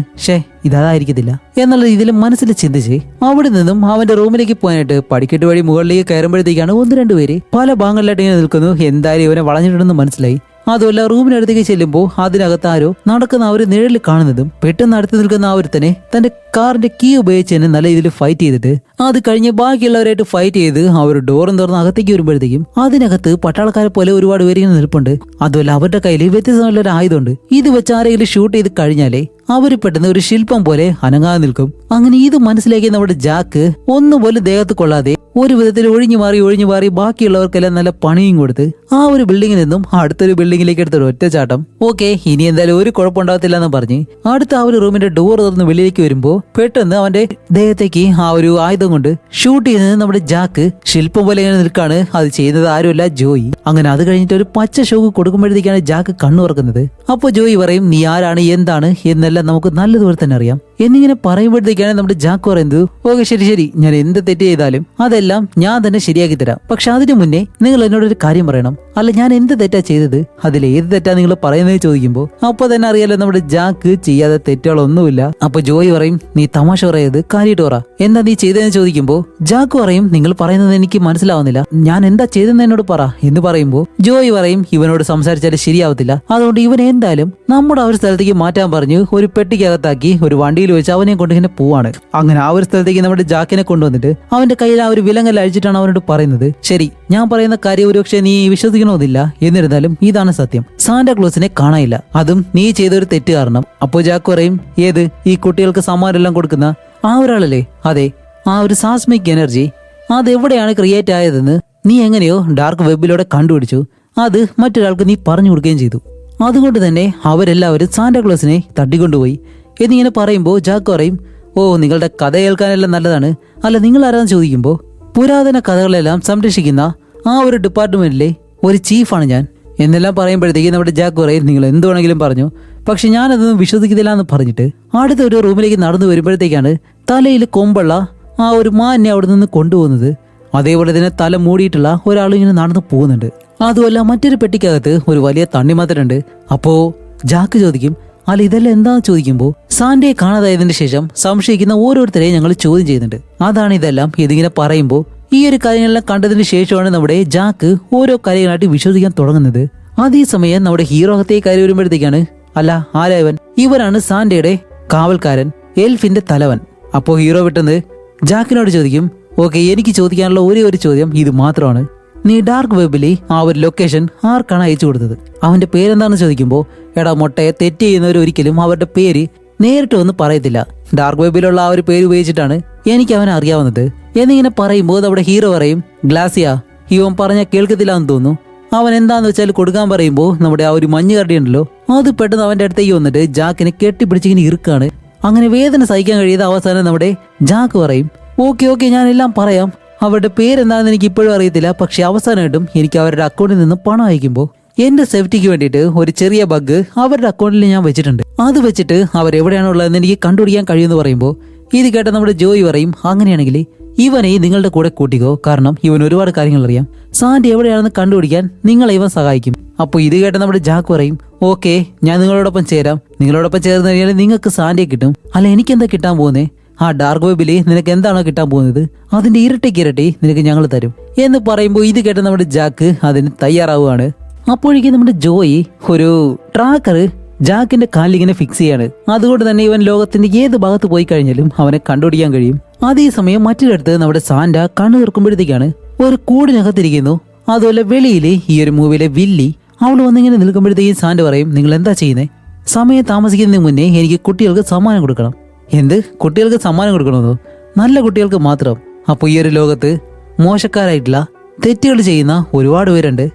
ഇതായിരിക്കത്തില്ല എന്നുള്ള രീതിയിൽ മനസ്സിൽ ചിന്തിച്ച് അവിടെ നിന്നും അവന്റെ റൂമിലേക്ക് പോകാനായിട്ട് പടിക്കെട്ട് വഴി മുകളിലേക്ക് കയറുമ്പോഴത്തേക്കാണ് ഒന്ന് രണ്ടുപേര് പല ഭാഗങ്ങളിലായിട്ട് ഇങ്ങനെ നിൽക്കുന്നു. എന്തായാലും ഇവനെ വളഞ്ഞിട്ടുണ്ടെന്ന് മനസ്സിലായി. അതുമല്ല റൂമിനടുത്തേക്ക് ചെല്ലുമ്പോൾ അതിനകത്ത് ആരോ നടക്കുന്ന ആ ഒരു നിഴലിൽ കാണുന്നതും പെട്ടെന്ന് അടുത്ത് നിൽക്കുന്ന ആ ഒരുത്തനെ തന്റെ കാറിന്റെ കീ ഉപയോഗിച്ച് തന്നെ നല്ല രീതിയിൽ ഫൈറ്റ് ചെയ്തിട്ട് അത് കഴിഞ്ഞ് ബാക്കിയുള്ളവരായിട്ട് ഫൈറ്റ് ചെയ്ത് ആ ഒരു ഡോറും തുറന്ന് അകത്തേക്ക് വരുമ്പോഴത്തേക്കും അതിനകത്ത് പട്ടാളക്കാരെ പോലെ ഒരുപാട് പേര് ഇങ്ങനെ നിൽപ്പുണ്ട്. അതുമല്ല അവരുടെ കയ്യിൽ വ്യത്യസ്തമായ ഒരു ആയുധമുണ്ട്. ഇത് വെച്ച് ആരെങ്കിലും ഷൂട്ട് ചെയ്ത് കഴിഞ്ഞാലേ അവര് പെട്ടെന്ന് ഒരു ശില്പം പോലെ അനങ്ങാതെ നിൽക്കും. അങ്ങനെ ഇത് മനസ്സിലാക്കി നമ്മുടെ ജാക്ക് ഒന്നുപോലും ദേഹത്ത് കൊള്ളാതെ ഒരു വിധത്തിൽ ഒഴിഞ്ഞു മാറി ബാക്കിയുള്ളവർക്കെല്ലാം നല്ല പണിയും കൊടുത്ത് ആ ഒരു ബിൽഡിങ്ങിൽ നിന്നും അടുത്തൊരു ബിൽഡിങ്ങിലേക്ക് എടുത്തൊരു ഒറ്റച്ചാട്ടം. ഓക്കെ ഇനി എന്തായാലും ഒരു കുഴപ്പമുണ്ടാകത്തില്ല എന്ന് പറഞ്ഞ് അടുത്ത ആ ഒരു റൂമിന്റെ ഡോർ തുറന്ന് വെളിയിലേക്ക് വരുമ്പോ പെട്ടെന്ന് അവന്റെ ദേഹത്തേക്ക് ആ ഒരു ആയുധം കൊണ്ട് ഷൂട്ട് ചെയ്യുന്നത് നമ്മുടെ ജാക്ക് ശില്പം പോലെ ഇങ്ങനെ നിൽക്കാണ്. അത് ചെയ്യുന്നത് ആരുമല്ല, ജോയി. അങ്ങനെ അത് കഴിഞ്ഞിട്ട് ഒരു പച്ച ഷോക്ക് കൊടുക്കുമ്പോഴത്തേക്കാണ് ജാക്ക് കണ്ണു തുറക്കുന്നത്. അപ്പൊ ജോയി പറയും, നീ ആരാണ് എന്താണ് എന്നെല്ലാം നമുക്ക് നല്ലതുപോലെ തന്നെ അറിയാം എന്നിങ്ങനെ പറയുമ്പോഴത്തേക്കാണ് നമ്മുടെ ജാക്ക് പറയുന്നത്, ഓക്കെ ശരി ഞാൻ എന്ത് തെറ്റ് ചെയ്താലും അതെല്ലാം ഞാൻ തന്നെ ശരിയാക്കി തരാം, പക്ഷെ അതിനു മുന്നേ നിങ്ങൾ എന്നോടൊരു കാര്യം പറയണം. അല്ല ഞാൻ എന്ത് തെറ്റാ ചെയ്തത്, അതിൽ ഏത് തെറ്റാ നിങ്ങൾ പറയുന്നത് ചോദിക്കുമ്പോൾ അപ്പൊ തന്നെ അറിയാലോ നമ്മുടെ ജാക്ക് ചെയ്യാതെ തെറ്റുകളൊന്നുമില്ല. അപ്പൊ ജോയി പറയും, നീ തമാശ പറയത് കാര്യമായിട്ട് പറ, എന്താ നീ ചെയ്തതെന്ന് ചോദിക്കുമ്പോൾ ജാക്ക് പറയും, നിങ്ങൾ പറയുന്നത് എനിക്ക് മനസ്സിലാവുന്നില്ല, ഞാൻ എന്താ ചെയ്തെന്ന് എന്നോട് പറ എന്ന് പറയുമ്പോൾ ജോയി പറയും, ഇവനോട് സംസാരിച്ചാലും ശരിയാവത്തില്ല, അതുകൊണ്ട് ഇവൻ എന്തായാലും നമ്മുടെ ആ ഒരു സ്ഥലത്തേക്ക് മാറ്റാൻ പറഞ്ഞു ഒരു പെട്ടിക്കകത്താക്കി ഒരു വണ്ടിയിൽ വെച്ച് അവനെ കൊണ്ട് ഇങ്ങനെ പോവാണ്. അങ്ങനെ ആ ഒരു സ്ഥലത്തേക്ക് നമ്മുടെ ജാക്കിനെ കൊണ്ടുവന്നിട്ട് അവന്റെ കയ്യിൽ ആ ഒരു വിലങ്ങൽ അഴിച്ചിട്ടാണ് അവനോട് പറയുന്നത്, ശരി ഞാൻ പറയുന്ന കാര്യം ഒരുപക്ഷെ നീ വിശ്വസിക്കണമെന്നില്ല, എന്നിരുന്നാലും ഇതാണ് സത്യം, സാന്റാക്ലോസിനെ കാണാനില്ല, അതും നീ ചെയ്തൊരു തെറ്റ് കാരണം. അപ്പോ ജാക്ക് പറയും, ഏത് ഈ കുട്ടികൾക്ക് സമ്മാനമെല്ലാം കൊടുക്കുന്ന ആ ഒരാളല്ലേ? അതെ, ആ ഒരു സാസ്മിക് എനർജി അതെവിടെയാണ് ക്രിയേറ്റ് ആയതെന്ന് നീ എങ്ങനെയോ ഡാർക്ക് വെബിലൂടെ കണ്ടുപിടിച്ചു, അത് മറ്റൊരാൾക്ക് നീ പറഞ്ഞു കൊടുക്കുകയും ചെയ്തു, അതുകൊണ്ട് തന്നെ അവരെല്ലാവരും സാന്റാക്ലോസിനെ തട്ടിക്കൊണ്ടുപോയി എന്നിങ്ങനെ പറയുമ്പോൾ ജാക്ക് പറയും, ഓ നിങ്ങളുടെ കഥ കേൾക്കാനെല്ലാം നല്ലതാണ്, അല്ല നിങ്ങൾ ആരാന്ന് ചോദിക്കുമ്പോൾ പുരാതന കഥകളെല്ലാം സംരക്ഷിക്കുന്ന ആ ഒരു ഡിപ്പാർട്ട്മെന്റിലെ ഒരു ചീഫാണ് ഞാൻ എന്നെല്ലാം പറയുമ്പോഴത്തേക്ക് നമ്മുടെ ജാക്ക് പറയും, നിങ്ങൾ എന്ത് വേണമെങ്കിലും പറഞ്ഞു, പക്ഷെ ഞാനതൊന്നും വിശ്വസിക്കുന്നില്ല എന്ന് പറഞ്ഞിട്ട് അടുത്ത ഒരു റൂമിലേക്ക് നടന്നു വരുമ്പോഴത്തേക്കാണ് തലയിൽ കൊമ്പുള്ള ആ ഒരു മാനെ അവിടെ നിന്ന് കൊണ്ടുപോകുന്നത്. അതേപോലെ തന്നെ തല മൂടിയിട്ടുള്ള ഒരാൾ ഇങ്ങനെ നടന്നു പോകുന്നുണ്ട്. അതുമല്ല മറ്റൊരു പെട്ടിക്കകത്ത് ഒരു വലിയ തണ്ണിമത്തനുണ്ട്. അപ്പോ ജാക്ക് ചോദിക്കും, അല്ല ഇതെല്ലാം എന്താന്ന് ചോദിക്കുമ്പോൾ സാന്റയെ കാണാതായതിനു ശേഷം സംശയിക്കുന്ന ഓരോരുത്തരെയും ഞങ്ങൾ ചോദ്യം ചെയ്യുന്നുണ്ട്. അതാണ് ഇതെല്ലാം. ഇതിങ്ങനെ പറയുമ്പോൾ ഈ ഒരു കാര്യങ്ങളെല്ലാം കണ്ടതിന് ശേഷമാണ് നമ്മുടെ ജാക്ക് ഓരോ കാര്യങ്ങളായിട്ട് വിശ്വസിക്കാൻ തുടങ്ങുന്നത്. അതേസമയം നമ്മുടെ ഹീറോ അകത്തേക്ക് കയറി വരുമ്പോഴത്തേക്കാണ്, അല്ല ആരായവൻ, ഇവരാണ് സാന്റയുടെ കാവൽക്കാരൻ, എൽഫിന്റെ തലവൻ. അപ്പോ ഹീറോ വിട്ടെന്ന് ജാക്കിനോട് ചോദിക്കും, ഓക്കെ എനിക്ക് ചോദിക്കാനുള്ള ഒരേ ഒരു ചോദ്യം ഇത് മാത്രമാണ്, നീ ഡാർക്ക് വെബിലെ ആ ഒരു ലൊക്കേഷൻ ആർക്കാണ് അയച്ചു കൊടുത്തത്? അവന്റെ പേരെന്താണെന്ന് ചോദിക്കുമ്പോൾ, എടാ മൊട്ടയെ തെറ്റ് ചെയ്യുന്നവർ ഒരിക്കലും അവരുടെ പേര് നേരിട്ട് വന്ന് പറയത്തില്ല, ഡാർക്ക് വെബിലുള്ള ആ ഒരു പേര് ഉപയോഗിച്ചിട്ടാണ് എനിക്ക് അവനെ അറിയാവുന്നത് എന്നിങ്ങനെ പറയുമ്പോൾ നമ്മുടെ ഹീറോ പറയും, ഗ്ലാസിയ ഇവൻ പറഞ്ഞാൽ കേൾക്കത്തില്ല എന്ന് തോന്നുന്നു. അവൻ എന്താന്ന് വെച്ചാൽ കൊടുക്കാൻ പറയുമ്പോൾ നമ്മുടെ ആ ഒരു മഞ്ഞ് കരടി ഉണ്ടല്ലോ, അത് പെട്ടെന്ന് അവന്റെ അടുത്തേക്ക് വന്നിട്ട് ജാക്കിനെ കെട്ടിപ്പിടിച്ചിങ്ങനെ ഇറുക്കാണ്. അങ്ങനെ വേദന സഹിക്കാൻ കഴിയാതെ അവസാനം നമ്മുടെ ജാക്ക് പറയും, ഓക്കെ ഞാൻ എല്ലാം പറയാം, അവരുടെ പേരെന്താണെന്ന് എനിക്ക് ഇപ്പോഴും അറിയത്തില്ല, പക്ഷെ അവസാനമായിട്ടും എനിക്ക് അവരുടെ അക്കൗണ്ടിൽ നിന്ന് പണം അയക്കുമ്പോൾ എന്റെ സേഫ്റ്റിക്ക് വേണ്ടിയിട്ട് ഒരു ചെറിയ ബഗ് അവരുടെ അക്കൗണ്ടിൽ ഞാൻ വെച്ചിട്ടുണ്ട്, അത് വെച്ചിട്ട് അവരെവിടെയാണുള്ളതെന്ന് എനിക്ക് കണ്ടുപിടിക്കാൻ കഴിയുമെന്ന് പറയുമ്പോൾ ഇത് കേട്ട നമ്മുടെ ജോയി പറയും, അങ്ങനെയാണെങ്കിൽ ഇവനെ നിങ്ങളുടെ കൂടെ കൂട്ടിക്കോ, കാരണം ഇവൻ ഒരുപാട് കാര്യങ്ങൾ അറിയാം, സാന്റി എവിടെയാണെന്ന് കണ്ടുപിടിക്കാൻ നിങ്ങളെ ഇവൻ സഹായിക്കും. അപ്പോൾ ഇത് കേട്ട നമ്മുടെ ജാക്ക് പറയും, ഓക്കെ ഞാൻ നിങ്ങളോടൊപ്പം ചേരാം, നിങ്ങളോടൊപ്പം ചേർന്ന് കഴിഞ്ഞാൽ നിങ്ങൾക്ക് സാന്റിയെ കിട്ടും, അല്ല എനിക്കെന്താ കിട്ടാൻ പോകുന്നേ, ആ ഡാർക്ക് വെബില് നിനക്ക് എന്താണോ കിട്ടാൻ പോകുന്നത് അതിന്റെ ഇരട്ടി നിനക്ക് ഞങ്ങൾ തരും എന്ന് പറയുമ്പോൾ ഇത് കേട്ട നമ്മുടെ ജാക്ക് അതിന് തയ്യാറാവുകയാണ്. അപ്പോഴേക്കും നമ്മുടെ ജോയി ഒരു ട്രാക്കർ ജാക്കിന്റെ കാലിലിങ്ങനെ ഫിക്സ് ചെയ്യാണ്. അതുകൊണ്ട് തന്നെ ഇവൻ ലോകത്തിന്റെ ഏത് ഭാഗത്ത് പോയി കഴിഞ്ഞാലും അവനെ കണ്ടുപിടിക്കാൻ കഴിയും. അതേസമയം മറ്റൊരിടത്ത് നമ്മുടെ സാന്റ കണ്ണു തീർക്കുമ്പോഴത്തേക്കാണ് ഒരു കൂടിനകത്തിരിക്കുന്നു. അതുപോലെ വെളിയില് ഈ ഒരു മൂവിയിലെ വില്ലി അവൾ വന്നിങ്ങനെ നിൽക്കുമ്പോഴത്തേക്കും സാന്റ പറയും, നിങ്ങൾ എന്താ ചെയ്യുന്നത്? സമയം താമസിക്കുന്നതിന് മുന്നേ എനിക്ക് കുട്ടികൾക്ക് സമ്മാനം കൊടുക്കണം. എന്ത് കുട്ടികൾക്ക് സമ്മാനം കൊടുക്കണമെന്നോ? നല്ല കുട്ടികൾക്ക് മാത്രം. അപ്പോൾ ഈ ഒരു ലോകത്ത് മോശക്കാരായിട്ടുള്ള തെറ്റുകൾ ചെയ്യുന്ന ഒരുപാട് പേരുണ്ട്,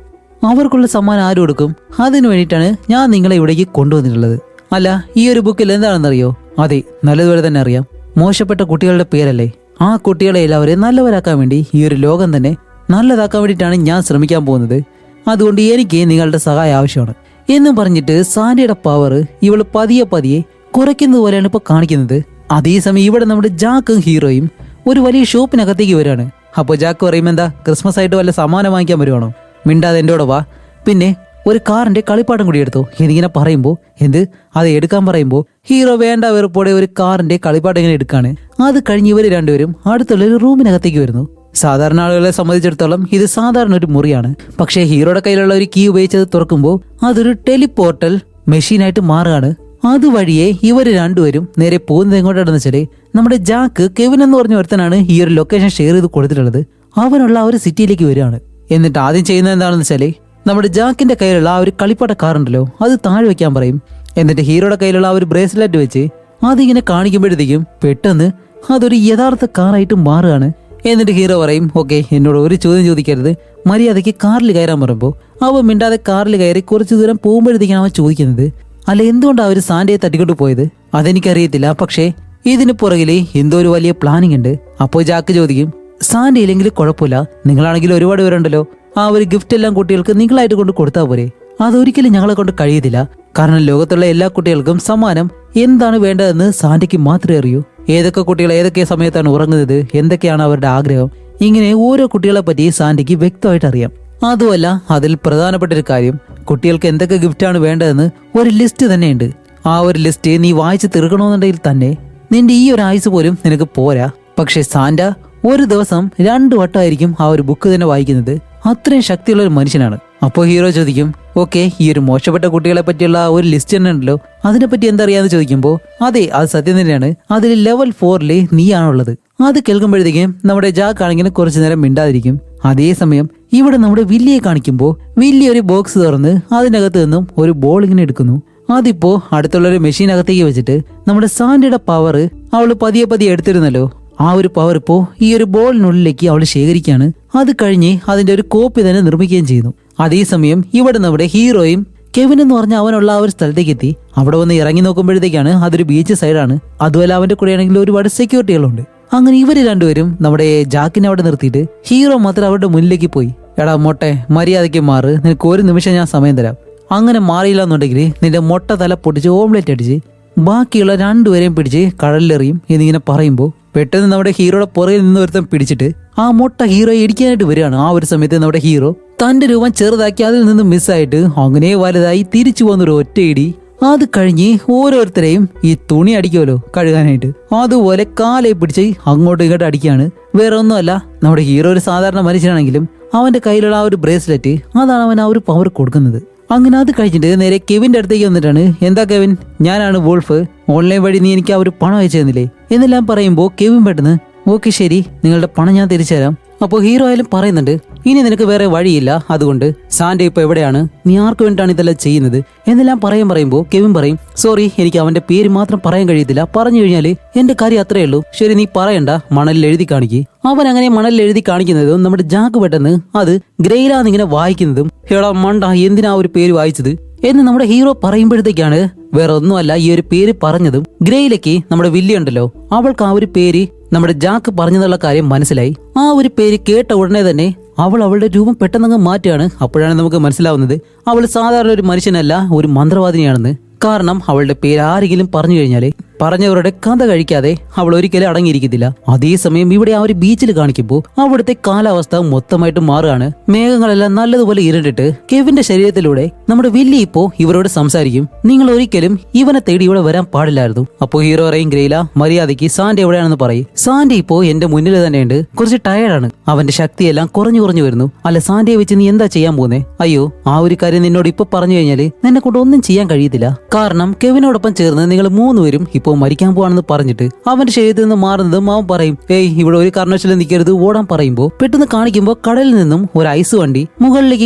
അവർക്കുള്ള സമ്മാനം ആര് കൊടുക്കും? അതിനു വേണ്ടിയിട്ടാണ് ഞാൻ നിങ്ങളെ ഇവിടേക്ക് കൊണ്ടുവന്നിട്ടുള്ളത്. അല്ല ഈ ഒരു ബുക്കിൽ എന്താണെന്നറിയോ? അതെ, നല്ലതുപോലെ തന്നെ അറിയാം. മോശപ്പെട്ട കുട്ടികളുടെ പേരല്ലേ? ആ കുട്ടികളെ എല്ലാവരെയും നല്ലവരാക്കാൻ വേണ്ടി ഈ ഒരു ലോകം തന്നെ നല്ലതാക്കാൻ വേണ്ടിയിട്ടാണ് ഞാൻ ശ്രമിക്കാൻ പോകുന്നത്. അതുകൊണ്ട് എനിക്ക് നിങ്ങളുടെ സഹായം ആവശ്യമാണ് എന്നും പറഞ്ഞിട്ട് സാന്റിയുടെ പവർ ഇവള് പതിയെ കുറയ്ക്കുന്നത് പോലെയാണ് ഇപ്പൊ കാണിക്കുന്നത്. അതേസമയം ഇവിടെ നമ്മുടെ ജാക്കും ഹീറോയും ഒരു വലിയ ഷോപ്പിനകത്തേക്ക് വരികയാണ്. അപ്പോൾ ജാക്ക് പറയും, എന്താ ക്രിസ്മസ് ആയിട്ട് വല്ല സമ്മാനം വാങ്ങിക്കാൻ വരുവാണോ? മിണ്ടാതെ എൻ്റെ കൂടെ വാ, പിന്നെ ഒരു കാറിന്റെ കളിപ്പാട്ടം കൂടി എടുത്തോ എന്നിങ്ങനെ പറയുമ്പോൾ, എന്ത് അത് എടുക്കാൻ പറയുമ്പോൾ ഹീറോ വേണ്ട വെറുപ്പോടെ ഒരു കാറിന്റെ കളിപ്പാട്ടം ഇങ്ങനെ എടുക്കാണ്. അത് കഴിഞ്ഞ് ഇവർ രണ്ടുപേരും അടുത്തുള്ള ഒരു റൂമിനകത്തേക്ക് വരുന്നു. സാധാരണ ആളുകളെ സംബന്ധിച്ചിടത്തോളം ഇത് സാധാരണ ഒരു മുറിയാണ്. പക്ഷേ ഹീറോയുടെ കയ്യിലുള്ള ഒരു കീ ഉപയോഗിച്ചത് തുറക്കുമ്പോൾ അതൊരു ടെലിപോർട്ടൽ മെഷീനായിട്ട് മാറുകയാണ്. അതുവഴിയെ ഇവർ രണ്ടുപേരും നേരെ പോകുന്നത് എങ്ങോട്ടാണെന്ന് വെച്ചാല് നമ്മുടെ ജാക്ക് കെവിൻ എന്ന് പറഞ്ഞ ഒരുത്തനാണ് ഈ ഒരു ലൊക്കേഷൻ ഷെയർ ചെയ്ത് കൊടുത്തിട്ടുള്ളത്. അവനുള്ള ആ ഒരു സിറ്റിയിലേക്ക് വരികയാണ്. എന്നിട്ട് ആദ്യം ചെയ്യുന്നത് എന്താണെന്ന് വെച്ചാല് നമ്മുടെ ജാക്കിന്റെ കയ്യിലുള്ള ആ ഒരു കളിപ്പാട്ട കാറുണ്ടല്ലോ അത് താഴെ വെക്കാൻ പറയും. എന്നിട്ട് ഹീറോയുടെ കയ്യിലുള്ള ആ ഒരു ബ്രേസ്ലെറ്റ് വെച്ച് അതിങ്ങനെ കാണിക്കുമ്പോഴത്തേക്കും പെട്ടെന്ന് അതൊരു യഥാർത്ഥ കാറായിട്ട് മാറുകയാണ്. എന്നിട്ട് ഹീറോ പറയും, ഓക്കെ എന്നോട് ഒരു ചോദ്യം ചോദിക്കരുത്, മര്യാദയ്ക്ക് കാറിൽ കയറാൻ പറയുമ്പോൾ അവൻ മിണ്ടാതെ കാറിൽ കയറി കുറച്ചു ദൂരം പോകുമ്പോഴത്തേക്കാണ് അവൻ ചോദിക്കുന്നത്, അല്ല എന്തുകൊണ്ടാണ് അവർ സാന്റയെ തട്ടിക്കൊണ്ട് പോയത്? അതെനിക്കറിയത്തില്ല, പക്ഷേ ഇതിന് പുറകില് എന്തോ ഒരു വലിയ പ്ലാനിങ് ഉണ്ട്. അപ്പോൾ ജാക്ക് ചോദിക്കും, സാന്റ ഇല്ലെങ്കിൽ കുഴപ്പമില്ല, നിങ്ങളാണെങ്കിൽ ഒരുപാട് പേരുണ്ടല്ലോ, ആ ഒരു ഗിഫ്റ്റ് എല്ലാം കുട്ടികൾക്ക് നിങ്ങളായിട്ട് കൊണ്ട് കൊടുത്താൽ പോരെ? അതൊരിക്കലും ഞങ്ങളെ കൊണ്ട് കഴിയത്തില്ല, കാരണം ലോകത്തുള്ള എല്ലാ കുട്ടികൾക്കും സമ്മാനം എന്താണ് വേണ്ടതെന്ന് സാന്റയ്ക്ക് മാത്രമേ അറിയൂ. ഏതൊക്കെ കുട്ടികൾ ഏതൊക്കെ സമയത്താണ് ഉറങ്ങുന്നത്, എന്തൊക്കെയാണ് അവരുടെ ആഗ്രഹം, ഇങ്ങനെ ഓരോ കുട്ടികളെ പറ്റി സാന്റയ്ക്ക് വ്യക്തമായിട്ട് അറിയാം. അതുമല്ല അതിൽ പ്രധാനപ്പെട്ട ഒരു കാര്യം, കുട്ടികൾക്ക് എന്തൊക്കെ ഗിഫ്റ്റാണ് വേണ്ടതെന്ന് ഒരു ലിസ്റ്റ് തന്നെയുണ്ട്. ആ ഒരു ലിസ്റ്റ് നീ വായിച്ച് തീർക്കണമെന്നുണ്ടെങ്കിൽ തന്നെ നിന്റെ ഈ ഒരു ആയുസ് പോലും നിനക്ക് പോരാ. പക്ഷെ സാന്റ ഒരു ദിവസം 2 വട്ടമായിരിക്കും ആ ഒരു ബുക്ക് തന്നെ വായിക്കുന്നത്. അത്രയും ശക്തിയുള്ള ഒരു മനുഷ്യനാണ്. അപ്പോൾ ഹീറോ ചോദിക്കും, ഓക്കെ ഈ ഒരു മോശപ്പെട്ട കുട്ടികളെ പറ്റിയുള്ള ഒരു ലിസ്റ്റ് തന്നെ ഉണ്ടല്ലോ, അതിനെപ്പറ്റി എന്താ അറിയാന്ന് ചോദിക്കുമ്പോൾ, അതെ അത് സത്യം തന്നെയാണ്, അതിൽ ലെവൽ 4 നീയാണുള്ളത്. അത് കേൾക്കുമ്പോഴത്തേക്കും നമ്മുടെ ജാക്ക് ആണെങ്കിൽ കുറച്ചു നേരം മിണ്ടാതിരിക്കും. അതേസമയം ഇവിടെ നമ്മുടെ വില്ലിയെ കാണിക്കുമ്പോൾ വില്ലി ഒരു ബോക്സ് തുറന്ന് അതിനകത്ത് നിന്നും ഒരു ബോൾ ഇങ്ങനെ എടുക്കുന്നു. അതിപ്പോ അടുത്തുള്ളൊരു മെഷീനകത്തേക്ക് വെച്ചിട്ട് നമ്മുടെ സാന്റയുടെ പവർ അവള് പതിയെ എടുത്തിരുന്നല്ലോ, ആ ഒരു പവർ ഇപ്പോ ഈ ഒരു ബോളിനുള്ളിലേക്ക് അവൾ ശേഖരിക്കുകയാണ്. അത് കഴിഞ്ഞ് അതിന്റെ ഒരു കോപ്പി തന്നെ നിർമ്മിക്കുകയും ചെയ്യുന്നു. അതേസമയം ഇവിടെ നമ്മുടെ ഹീറോയും കെവിൻ എന്ന് പറഞ്ഞ അവനുള്ള ആ ഒരു സ്ഥലത്തേക്ക് എത്തി. അവിടെ വന്ന് ഇറങ്ങി നോക്കുമ്പോഴത്തേക്കാണ് അതൊരു ബീച്ച് സൈഡാണ്. അതുപോലെ അവന്റെ കൂടെ ആണെങ്കിൽ ഒരുപാട് സെക്യൂരിറ്റികളുണ്ട്. അങ്ങനെ ഇവര് രണ്ടുപേരും നമ്മുടെ ജാക്കിനെ അവിടെ നിർത്തിയിട്ട് ഹീറോ മാത്രം അവരുടെ മുന്നിലേക്ക് പോയി, എടാ മൊട്ടെ മര്യാദയ്ക്ക് മാറ്, നിനക്ക് ഒരു നിമിഷം ഞാൻ സമയം തരാം, അങ്ങനെ മാറിയില്ല എന്നുണ്ടെങ്കിൽ നിന്റെ മൊട്ട തല പൊട്ടിച്ച് ഓംലെറ്റ് അടിച്ച് ബാക്കിയുള്ള രണ്ടുപേരെയും പിടിച്ച് കടലിലെറിയും എന്നിങ്ങനെ പറയുമ്പോൾ പെട്ടെന്ന് നമ്മുടെ ഹീറോയുടെ പുറകിൽ നിന്ന് ഒരുത്തം പിടിച്ചിട്ട് ആ മൊട്ട ഹീറോയെ ഇടിക്കാനായിട്ട് വരികയാണ്. ആ ഒരു സമയത്ത് നമ്മുടെ ഹീറോ തന്റെ രൂപം ചെറുതാക്കി അതിൽ നിന്ന് മിസ്സായിട്ട് അങ്ങനെ വലുതായി തിരിച്ചു വന്നൊരു ഒറ്റയിടി. അത് കഴിഞ്ഞ് ഓരോരുത്തരെയും ഈ തുണി അടിക്കുമല്ലോ കഴുകാനായിട്ട്, അതുപോലെ കാലെ പിടിച്ച് അങ്ങോട്ടും ഇങ്ങോട്ടും അടിക്കുകയാണ്. വേറെ ഒന്നുമല്ല, നമ്മുടെ ഹീറോ ഒരു സാധാരണ മനുഷ്യനാണെങ്കിലും അവന്റെ കയ്യിലുള്ള ആ ഒരു ബ്രേസ്ലെറ്റ് അതാണ് അവൻ ആ ഒരു പവർ കൊടുക്കുന്നത്. അങ്ങനെ അത് കഴിച്ചിട്ട് നേരെ കെവിന്റെ അടുത്തേക്ക് വന്നിട്ടാണ്, എന്താ കെവിൻ, ഞാനാണ് വോൾഫ്, ഓൺലൈൻ വഴി നീ എനിക്ക് ആ ഒരു പണം അയച്ചു തന്നില്ലേ എന്നെല്ലാം പറയുമ്പോൾ കെവിൻ പെട്ടെന്ന് ഓക്കെ ശരി, നിങ്ങളുടെ പണം ഞാൻ തിരിച്ചു തരാം. അപ്പോൾ ഹീറോ ആയാലും പറയുന്നുണ്ട്, ഇനി നിനക്ക് വേറെ വഴിയില്ല, അതുകൊണ്ട് സാൻഡേ ഇപ്പൊ എവിടെയാണ്, നീ ആർക്ക് വേണ്ടിയിട്ടാണ് ഇതെല്ലാം ചെയ്യുന്നത് എന്നെല്ലാം പറയുമ്പോൾ കെവിൻ പറയും, സോറി എനിക്ക് അവന്റെ പേര് മാത്രം പറയാൻ കഴിയത്തില്ല, പറഞ്ഞു കഴിഞ്ഞാൽ എന്റെ കാര്യം അത്രയേ ഉള്ളൂ. ശരി നീ പറയണ്ട, മണലിൽ എഴുതി കാണിക്ക്. അവൻ അങ്ങനെ മണലിൽ എഴുതി കാണിക്കുന്നതും നമ്മുടെ ജാക്ക് പെട്ടെന്ന് അത് ഗ്രേയിലാന്നിങ്ങനെ വായിക്കുന്നതും, എടാ മണ്ട എന്തിനാ ഒരു പേര് വായിച്ചത് എന്ന് നമ്മുടെ ഹീറോ പറയുമ്പോഴത്തേക്കാണ് വേറെ ഒന്നുമല്ല, ഈ ഒരു പേര് പറഞ്ഞതും ഗ്രേയിലേക്ക് നമ്മുടെ വില്ലി ഉണ്ടല്ലോ അവൾക്ക് ആ ഒരു പേര് നമ്മുടെ ജാക്ക് പറഞ്ഞതുള്ള കാര്യം മനസ്സിലായി. ആ ഒരു പേര് കേട്ട ഉടനെ തന്നെ അവൾ അവളുടെ രൂപം പെട്ടെന്നങ്ങ് മാറ്റുകയാണ്. അപ്പോഴാണ് നമുക്ക് മനസ്സിലാവുന്നത് അവൾ സാധാരണ ഒരു മനുഷ്യനല്ല, ഒരു മന്ത്രവാദിനിയാണെന്ന്. കാരണം അവളുടെ പേര് ആരെങ്കിലും പറഞ്ഞു കഴിഞ്ഞാല് പറഞ്ഞവരുടെ കഥ കഴിക്കാതെ അവൾ ഒരിക്കലും അടങ്ങിയിരിക്കത്തില്ല. അതേസമയം ഇവിടെ ആ ഒരു ബീച്ചിൽ കാണിക്കുമ്പോൾ അവിടുത്തെ കാലാവസ്ഥ മൊത്തമായിട്ട് മാറുകയാണ്. മേഘങ്ങളെല്ലാം നല്ലതുപോലെ ഇരുണ്ടിട്ട് കെവിന്റെ ശരീരത്തിലൂടെ നമ്മുടെ വില്ലി ഇപ്പോ ഇവരോട് സംസാരിക്കും, നിങ്ങൾ ഒരിക്കലും ഇവനെ തേടി ഇവിടെ വരാൻ പാടില്ലായിരുന്നു. അപ്പോ ഹീറോ പറയും, ഗ്രേല മര്യാദയ്ക്ക് സാൻഡി എവിടെയാണെന്ന് പറയും. സാൻഡി ഇപ്പോ എന്റെ മുന്നിൽ തന്നെയുണ്ട്, കുറച്ച് ടയർഡാണ്, അവന്റെ ശക്തിയെല്ലാം കുറഞ്ഞു വരുന്നു. അല്ല സാൻഡിയെ വെച്ച് നീ എന്താ ചെയ്യാൻ പോകുന്നേ? അയ്യോ ആ ഒരു കാര്യം നിന്നോട് ഇപ്പൊ പറഞ്ഞു കഴിഞ്ഞാല് നിന്നെ കൊണ്ട് ഒന്നും ചെയ്യാൻ കഴിയത്തില്ല. കാരണം കെവിനോടൊപ്പം ചേർന്ന് നിങ്ങൾ മൂന്നുപേരും ഇപ്പോ മരിക്കാൻ പോവാണെന്ന് പറഞ്ഞിട്ട് അവന്റെ ശരീരത്തിൽ നിന്ന് മാറുന്നതും അവൻ പറയും, ഏയ് ഇവിടെ ഒരു കാരണവശാലും നിൽക്കരുത്, ഓടാൻ പറയുമ്പോൾ പെട്ടെന്ന് കാണിക്കുമ്പോൾ കടലിൽ നിന്നും ഒരു ഐസ് വണ്ടി മുകളിലേക്ക്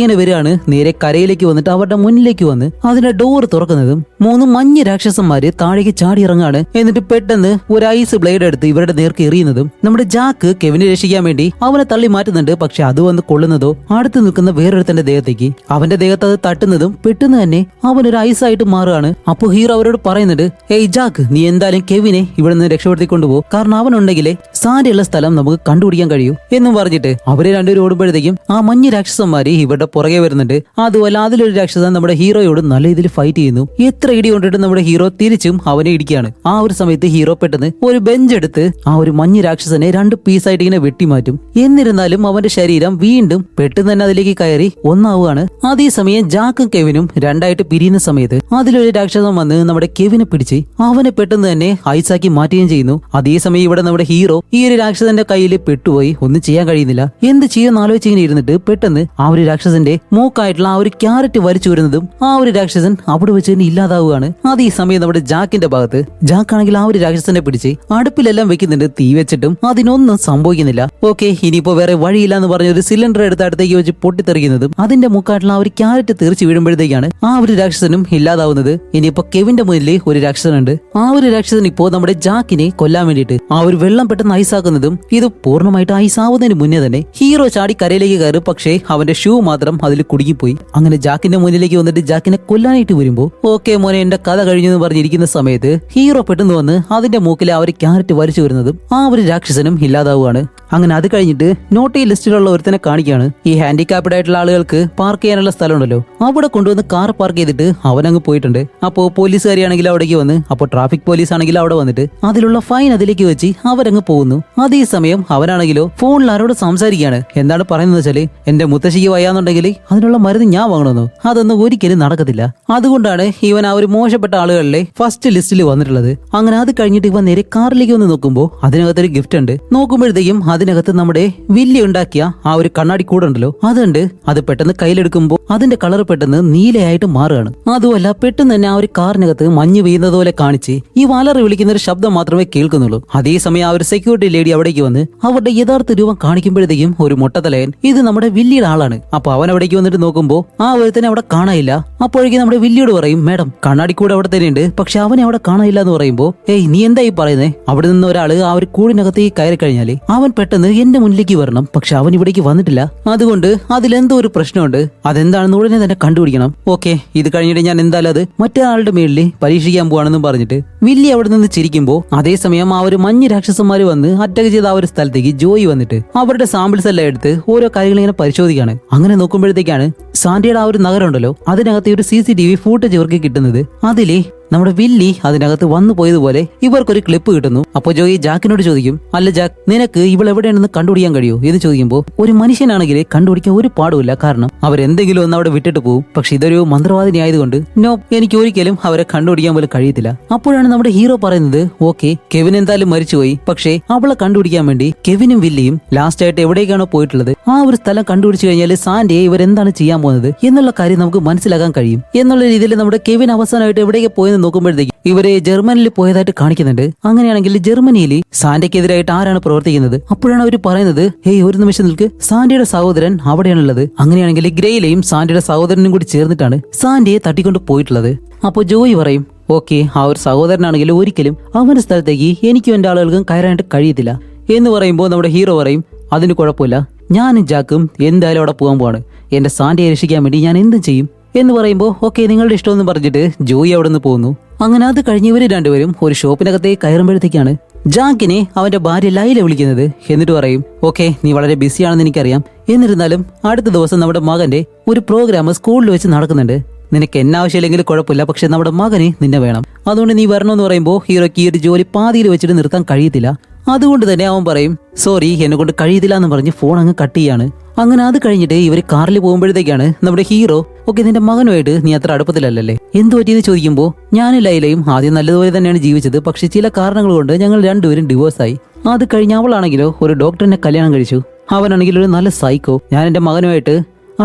ഇങ്ങനെ വരികയാണ്. നേരെ കരയിലേക്ക് വന്നിട്ട് അവരുടെ മുന്നിലേക്ക് വന്ന് അതിന്റെ ഡോർ തുറക്കുന്നതും 3 മഞ്ഞ രാക്ഷസന്മാര് താഴേക്ക് ചാടി ഇറങ്ങാണ്. എന്നിട്ട് പെട്ടെന്ന് ഒരു ഐസ് ബ്ലേഡ് എടുത്ത് ഇവരുടെ നേർക്ക് എറിയുന്നതും നമ്മുടെ ജാക്ക് കെവിനെ രക്ഷിക്കാൻ വേണ്ടി അവനെ തള്ളി മാറ്റുന്നുണ്ട്. പക്ഷെ അത് വന്ന് കൊള്ളുന്നതോ അടുത്ത് നിൽക്കുന്ന വേറൊരുത്തന്റെ ദേഹത്തേക്ക്, അവന്റെ ദേഹത്ത് അത് തട്ടുന്നതും പെട്ടെന്ന് തന്നെ അവനൊരു ഐസായിട്ട് മാറുകയാണ്. അപ്പൊ ഹീറോ അവരോട് പറയുന്നുണ്ട്, ഏയ് ജാക്ക് നീ എന്തായാലും കെവിനെ ഇവിടെ നിന്ന് രക്ഷപ്പെടുത്തി കൊണ്ടുപോ, കാരണം അവനുണ്ടെങ്കിലേ സാൻഡിയുള്ള സ്ഥലം നമുക്ക് കണ്ടുപിടിക്കാൻ കഴിയൂ എന്നും പറഞ്ഞിട്ട് അവരെ രണ്ടുപേരും ഓടുമ്പോഴത്തേക്കും ആ മഞ്ഞ രാക്ഷസന്മാര് ഇവരുടെ പുറകെ വരുന്നുണ്ട്. അതുപോലെ അതിലൊരു രാക്ഷസൻ നമ്മുടെ ഹീറോയോട് നല്ല രീതിയിൽ ഫൈറ്റ് ചെയ്യുന്നു. എത്ര ഇടി കൊണ്ടിട്ട് നമ്മുടെ ഹീറോ തിരിച്ചും അവനെ ഇടിക്കുകയാണ്. ആ ഒരു സമയത്ത് ഹീറോ പെട്ടെന്ന് ഒരു ബെഞ്ച് എടുത്ത് ആ ഒരു മഞ്ഞ രാക്ഷസനെ 2 പീസായിട്ട് ഇങ്ങനെ വെട്ടിമാറ്റും. എന്നിരുന്നാലും അവന്റെ ശരീരം വീണ്ടും പെട്ടെന്ന് തന്നെ അതിലേക്ക് കയറി ഒന്നാവുകയാണ്. അതേസമയം ജാക്കും കെവിനും രണ്ടായിട്ട് പിരിയുന്ന സമയത്ത് അതിലൊരു രാക്ഷസൻ വന്ന് നമ്മുടെ കെവിനെ പിടിച്ച് അവനെ പെട്ടെന്ന് തന്നെ ഐസാക്കി മാറ്റുകയും ചെയ്യുന്നു. അതേസമയം ഇവിടെ നമ്മുടെ ഹീറോ ഈ ഒരു രാക്ഷസന്റെ കയ്യിൽ പെട്ടുപോയി, ഒന്നും ചെയ്യാൻ കഴിയുന്നില്ല. എന്ത് ചെയ്യുമെന്ന് ആലോചിച്ചിങ്ങനെ ഇരുന്നിട്ട് പെട്ടെന്ന് ആ ഒരു രാക്ഷസന്റെ മൂക്കായിട്ടുള്ള ആ ഒരു ക്യാരറ്റ് വലിച്ചു വരുന്നതും ആ ഒരു രാക്ഷസൻ അവിടെ വെച്ച് തന്നെ ഇല്ലാതാവുകയാണ്. അതേസമയം നമ്മുടെ ജാക്കിന്റെ ഭാഗത്ത് ജാക്കാണെങ്കിൽ ആ ഒരു രാക്ഷസനെ പിടിച്ച് അടുപ്പിലെല്ലാം വെക്കുന്നുണ്ട്, തീ വെച്ചിട്ടും അതിനൊന്നും സംഭവിക്കുന്നില്ല. ഓക്കെ ഇനിയിപ്പോ വേറെ വഴിയില്ല എന്ന് പറഞ്ഞ ഒരു സിലിണ്ടർ എടുത്ത് അടുത്തേക്ക് വെച്ച് പൊട്ടിത്തെറിക്കുന്നതും അതിന്റെ മൂക്കായിട്ടുള്ള ആ ഒരു ക്യാരറ്റ് തെറിച്ച് വീഴുമ്പോഴത്തേക്കാണ് ആ ഒരു രാക്ഷസനും ഇല്ലാതാവുന്നത്. ഇനിയിപ്പോ കെവിന്റെ മുന്നിൽ ഒരു രാക്ഷസനുണ്ട്. ആ ഒരു രാക്ഷസൻ ഇപ്പോ നമ്മുടെ ജാക്കിനെ കൊല്ലാൻ വേണ്ടിയിട്ട് ആ ഒരു വെള്ളം പെട്ടെന്ന് ഐസാക്കുന്നതും ഇത് പൂർണ്ണമായിട്ട് ഐസാവുന്നതിന് മുന്നേ തന്നെ ഹീറോ ചാടി കരയിലേക്ക് കയറും. പക്ഷേ അവന്റെ ഷൂ മാത്രം അതിൽ കുടുങ്ങിപ്പോയി. അങ്ങനെ ജാക്കിന്റെ മുന്നിലേക്ക് വന്നിട്ട് ജാക്കിനെ കൊല്ലാനായിട്ട് വരുമ്പോ ഓക്കെ മോനെ എന്റെ കഥ കഴിഞ്ഞു എന്ന് പറഞ്ഞിരിക്കുന്ന സമയത്ത് ഹീറോ പെട്ടെന്ന് വന്ന് അതിന്റെ മൂക്കിലെ ആ ഒരു ക്യാരറ്റ് വലിച്ചു വരുന്നതും ആ ഒരു രാക്ഷസനും ഇല്ലാതാവുകയാണ്. അങ്ങനെ അത് കഴിഞ്ഞിട്ട് നോട്ടി ലിസ്റ്റിലുള്ള ഒരുത്തനെ കാണിക്കുകയാണ്. ഈ ഹാൻഡിക്യാപ്ഡ് ആയിട്ടുള്ള ആളുകൾക്ക് പാർക്ക് ചെയ്യാനുള്ള സ്ഥലമുണ്ടല്ലോ, അവിടെ കൊണ്ടുവന്ന് കാർ പാർക്ക് ചെയ്തിട്ട് അവനങ്ങ് പോയിട്ടുണ്ട്. അപ്പോ പോലീസുകാരിയാണെങ്കിൽ അവിടേക്ക് വന്ന്, അപ്പോ ട്രാഫിക് പോലീസ് ആണെങ്കിൽ അവിടെ വന്നിട്ട് അതിലുള്ള ഫൈൻ അതിലേക്ക് വെച്ച് അവരങ്ങ് പോകുന്നു. അതേസമയം അവനാണെങ്കിലോ ഫോണിൽ ആരോട് സംസാരിക്കുകയാണ്. എന്താണ് പറയുന്നത് വെച്ചാല് എന്റെ മുത്തശ്ശിക്ക് വയ്യാന്നുണ്ടെങ്കിൽ അതിനുള്ള മരുന്ന് ഞാൻ വാങ്ങണമെന്നോ, അതൊന്നും ഒരിക്കലും നടക്കത്തില്ല. അതുകൊണ്ടാണ് ഇവൻ ആ ഒരു മോശപ്പെട്ട ആളുകളിലെ ഫസ്റ്റ് ലിസ്റ്റിൽ വന്നിട്ടുള്ളത്. അങ്ങനെ അത് കഴിഞ്ഞിട്ട് ഇവൻ നേരെ കാറിലേക്ക് വന്ന് നോക്കുമ്പോൾ അതിനകത്തൊരു ഗിഫ്റ്റ് ഉണ്ട്. നോക്കുമ്പോഴത്തേക്കും അതിനകത്ത് നമ്മുടെ വില്ലി ഉണ്ടാക്കിയ ആ ഒരു കണ്ണാടി കൂടുണ്ടല്ലോ അതുണ്ട്. അത് പെട്ടെന്ന് കയ്യിലെടുക്കുമ്പോൾ അതിന്റെ കളർ പെട്ടെന്ന് നീലയായിട്ട് മാറുകയാണ്. അതുമല്ല പെട്ടെന്ന് തന്നെ ആ ഒരു കാറിനകത്ത് മഞ്ഞ് പെയ്യുന്നത് പോലെ കാണിച്ച് ഈ വാലറി വിളിക്കുന്ന ഒരു ശബ്ദം മാത്രമേ കേൾക്കുന്നുള്ളൂ. അതേസമയം ആ ഒരു സെക്യൂരിറ്റി ലേഡി അവിടേക്ക് വന്ന് അവരുടെ യഥാർത്ഥ രൂപം കാണിക്കുമ്പോഴത്തേക്കും ഒരു മുട്ടത്തലയൻ ഇത് നമ്മുടെ വില്ലിയുടെ ആളാണ്. അപ്പൊ അവൻ അവിടേക്ക് വന്നിട്ട് നോക്കുമ്പോൾ ആ ഒരുത്തനെ അവിടെ കാണാനില്ല. അപ്പോഴേക്കും നമ്മുടെ വില്ലിയോട് പറയും, മേഡം കണ്ണാടി കൂടെ അവിടെ തന്നെയുണ്ട്, പക്ഷെ അവനെ അവിടെ കാണാനില്ല എന്ന് പറയുമ്പോ, ഏയ് നീ എന്തായി പറയുന്നേ? അവിടെ നിന്ന് ഒരാള് ആ ഒരു കൂടിനകത്തേക്ക് കയറി കഴിഞ്ഞാല് അവൻ പെട്ടെന്ന് എന്റെ മുന്നിലേക്ക് വരണം, പക്ഷെ അവൻ ഇവിടേക്ക് വന്നിട്ടില്ല. അതുകൊണ്ട് അതിലെന്തോ ഒരു പ്രശ്നമുണ്ട്, അതെന്താണെന്ന് ഉടനെ തന്നെ കണ്ടുപിടിക്കണം. ഓക്കെ ഇത് കഴിഞ്ഞിട്ട് ഞാൻ എന്തായാലും അത് മറ്റേ ആളുടെ മേളിൽ പരീക്ഷിക്കാൻ പോവാണെന്നും പറഞ്ഞിട്ട് വില്ലി അവിടെ നിന്ന് ചിരിക്കുമ്പോ അതേസമയം ആ ഒരു മഞ്ഞ് രാക്ഷസന്മാര് വന്ന് അറ്റാക്ക് ചെയ്ത ആ ഒരു സ്ഥലത്തേക്ക് ജോയി വന്നിട്ട് അവരുടെ സാമ്പിൾസ് എല്ലാം എടുത്ത് ഓരോ കാര്യങ്ങൾ ഇങ്ങനെ പരിശോധിക്കുകയാണ്. അങ്ങനെ നോക്കുമ്പോഴത്തേക്കാണ് സാൻഡിയുടെ ആ ഒരു നഗരം ഉണ്ടല്ലോ അതിനകത്ത് ഒരു CCTV ഫൂട്ടേജ് ഇവർക്ക് കിട്ടുന്നത്. അതിലെ നമ്മുടെ വില്ലി അതിനകത്ത് വന്നു പോയതുപോലെ ഇവർക്കൊരു ക്ലിപ്പ് കിട്ടുന്നു. അപ്പോൾ ജോയി ജാക്കിനോട് ചോദിക്കും, അല്ല ജാക്ക്, നിനക്ക് ഇവൾ എവിടെയാണെന്ന് കണ്ടുപിടിക്കാൻ കഴിയുമോ എന്ന് ചോദിക്കുമ്പോൾ ഒരു മനുഷ്യനാണെങ്കിൽ കണ്ടുപിടിക്കാൻ ഒരു പാടുമില്ല, കാരണം അവരെന്തെങ്കിലും ഒന്ന് അവിടെ വിട്ടിട്ട് പോകും. പക്ഷെ ഇതൊരു മന്ത്രവാദിനി ആയതുകൊണ്ട് നോ, എനിക്ക് ഒരിക്കലും അവരെ കണ്ടുപിടിക്കാൻ പോലും കഴിയത്തില്ല. അപ്പോഴാണ് നമ്മുടെ ഹീറോ പറയുന്നത്, ഓക്കെ, കെവിൻ എന്തായാലും മരിച്ചുപോയി, പക്ഷേ അവളെ കണ്ടുപിടിക്കാൻ വേണ്ടി കെവിനും വില്ലിയും ലാസ്റ്റ് ആയിട്ട് എവിടേക്കാണോ പോയിട്ടുള്ളത് ആ ഒരു സ്ഥലം കണ്ടുപിടിച്ചു കഴിഞ്ഞാൽ സാൻഡയെ ഇവരെന്താണ് ചെയ്യാൻ പോകുന്നത് എന്നുള്ള കാര്യം നമുക്ക് മനസ്സിലാക്കാൻ കഴിയും എന്നുള്ള രീതിയിൽ നമ്മുടെ കെവിൻ അവസാനമായിട്ട് എവിടേക്ക് പോയെന്ന് നോക്കുമ്പോഴത്തേക്ക് ഇവരെ ജർമ്മനിയിൽ പോയതായിട്ട് കാണിക്കുന്നുണ്ട്. അങ്ങനെയാണെങ്കിൽ ജർമ്മനിയിൽ സാൻഡയ്ക്കെതിരായിട്ട് ആരാണ് പ്രവർത്തിക്കുന്നത്? അപ്പോഴാണ് അവർ പറയുന്നത്, ഹേയ് ഒരു നിമിഷം നിൽക്ക്, സാൻഡയുടെ സഹോദരൻ അവിടെയാണുള്ളത്. അങ്ങനെയാണെങ്കിൽ ഗ്രേയിലെയും സാൻഡയുടെ സഹോദരനും കൂടി ചേർന്നിട്ടാണ് സാൻഡയെ തട്ടിക്കൊണ്ട് പോയിട്ടുള്ളത്. അപ്പോൾ ജോയി പറയും, ഓക്കെ, ആ ഒരു സഹോദരനാണെങ്കിൽ ഒരിക്കലും അവന്റെ സ്ഥലത്തേക്ക് എനിക്കും എന്റെ ആളുകൾക്കും കയറാനായിട്ട് കഴിയത്തില്ല എന്ന് പറയുമ്പോൾ നമ്മുടെ ഹീറോ പറയും, അതിന് കുഴപ്പമില്ല, ഞാനും ജാക്കും എന്തായാലും അവിടെ പോകാൻ പോവാണ്, എന്റെ സാൻഡയെ രക്ഷിക്കാൻ വേണ്ടി ഞാൻ എന്തും ചെയ്യും എന്ന് പറയുമ്പോൾ ഓക്കെ നിങ്ങളുടെ ഇഷ്ടമെന്ന് പറഞ്ഞിട്ട് ജോയി അവിടെ നിന്ന് പോകുന്നു. അങ്ങനെ അത് കഴിഞ്ഞ് ഇവര് രണ്ടുപേരും ഒരു ഷോപ്പിനകത്തേക്ക് കയറുമ്പോഴത്തേക്കാണ് ജാക്കിനെ അവന്റെ ഭാര്യ ലൈല വിളിക്കുന്നത്. എന്നിട്ട് പറയും, ഓക്കെ, നീ വളരെ ബിസിയാണെന്ന് എനിക്കറിയാം, എന്നിരുന്നാലും അടുത്ത ദിവസം നമ്മുടെ മകന്റെ ഒരു പ്രോഗ്രാം സ്കൂളിൽ വെച്ച് നടക്കുന്നുണ്ട്, നിനക്ക് എന്നാവശ്യമില്ലെങ്കിലും കുഴപ്പമില്ല, പക്ഷെ നമ്മുടെ മകന് നിന്നെ വേണം, അതുകൊണ്ട് നീ വരണമെന്ന് പറയുമ്പോൾ ഹീറോയ്ക്ക് ഈ ഒരു ജോലി പാതിയിൽ വെച്ചിട്ട് നിർത്താൻ കഴിയത്തില്ല. അതുകൊണ്ട് തന്നെ അവൻ പറയും, സോറി, എന്നെ കൊണ്ട് കഴിയത്തില്ല എന്ന് പറഞ്ഞ് ഫോൺ അങ്ങ് കട്ട് ചെയ്യാണ്. അങ്ങനെ അത് കഴിഞ്ഞിട്ട് ഇവർ കാറിൽ പോകുമ്പോഴത്തേക്കാണ് നമ്മുടെ ഹീറോ, ഓക്കെ, നിന്റെ മകനുമായിട്ട് നീ അത്ര അടുപ്പത്തിലല്ലേ, എന്തു പറ്റിയെന്ന് ചോദിക്കുമ്പോൾ ഞാനും ലൈലയും ആദ്യം നല്ലതുപോലെ തന്നെയാണ് ജീവിച്ചത്, പക്ഷെ ചില കാരണങ്ങൾ കൊണ്ട് ഞങ്ങൾ രണ്ടുപേരും ഡിവോഴ്സായി. അത് കഴിഞ്ഞ് അവളാണെങ്കിലോ ഒരു ഡോക്ടറിനെ കല്യാണം കഴിച്ചു, അവനാണെങ്കിലും ഒരു നല്ല സൈക്കോ. ഞാൻ എന്റെ മകനുമായിട്ട്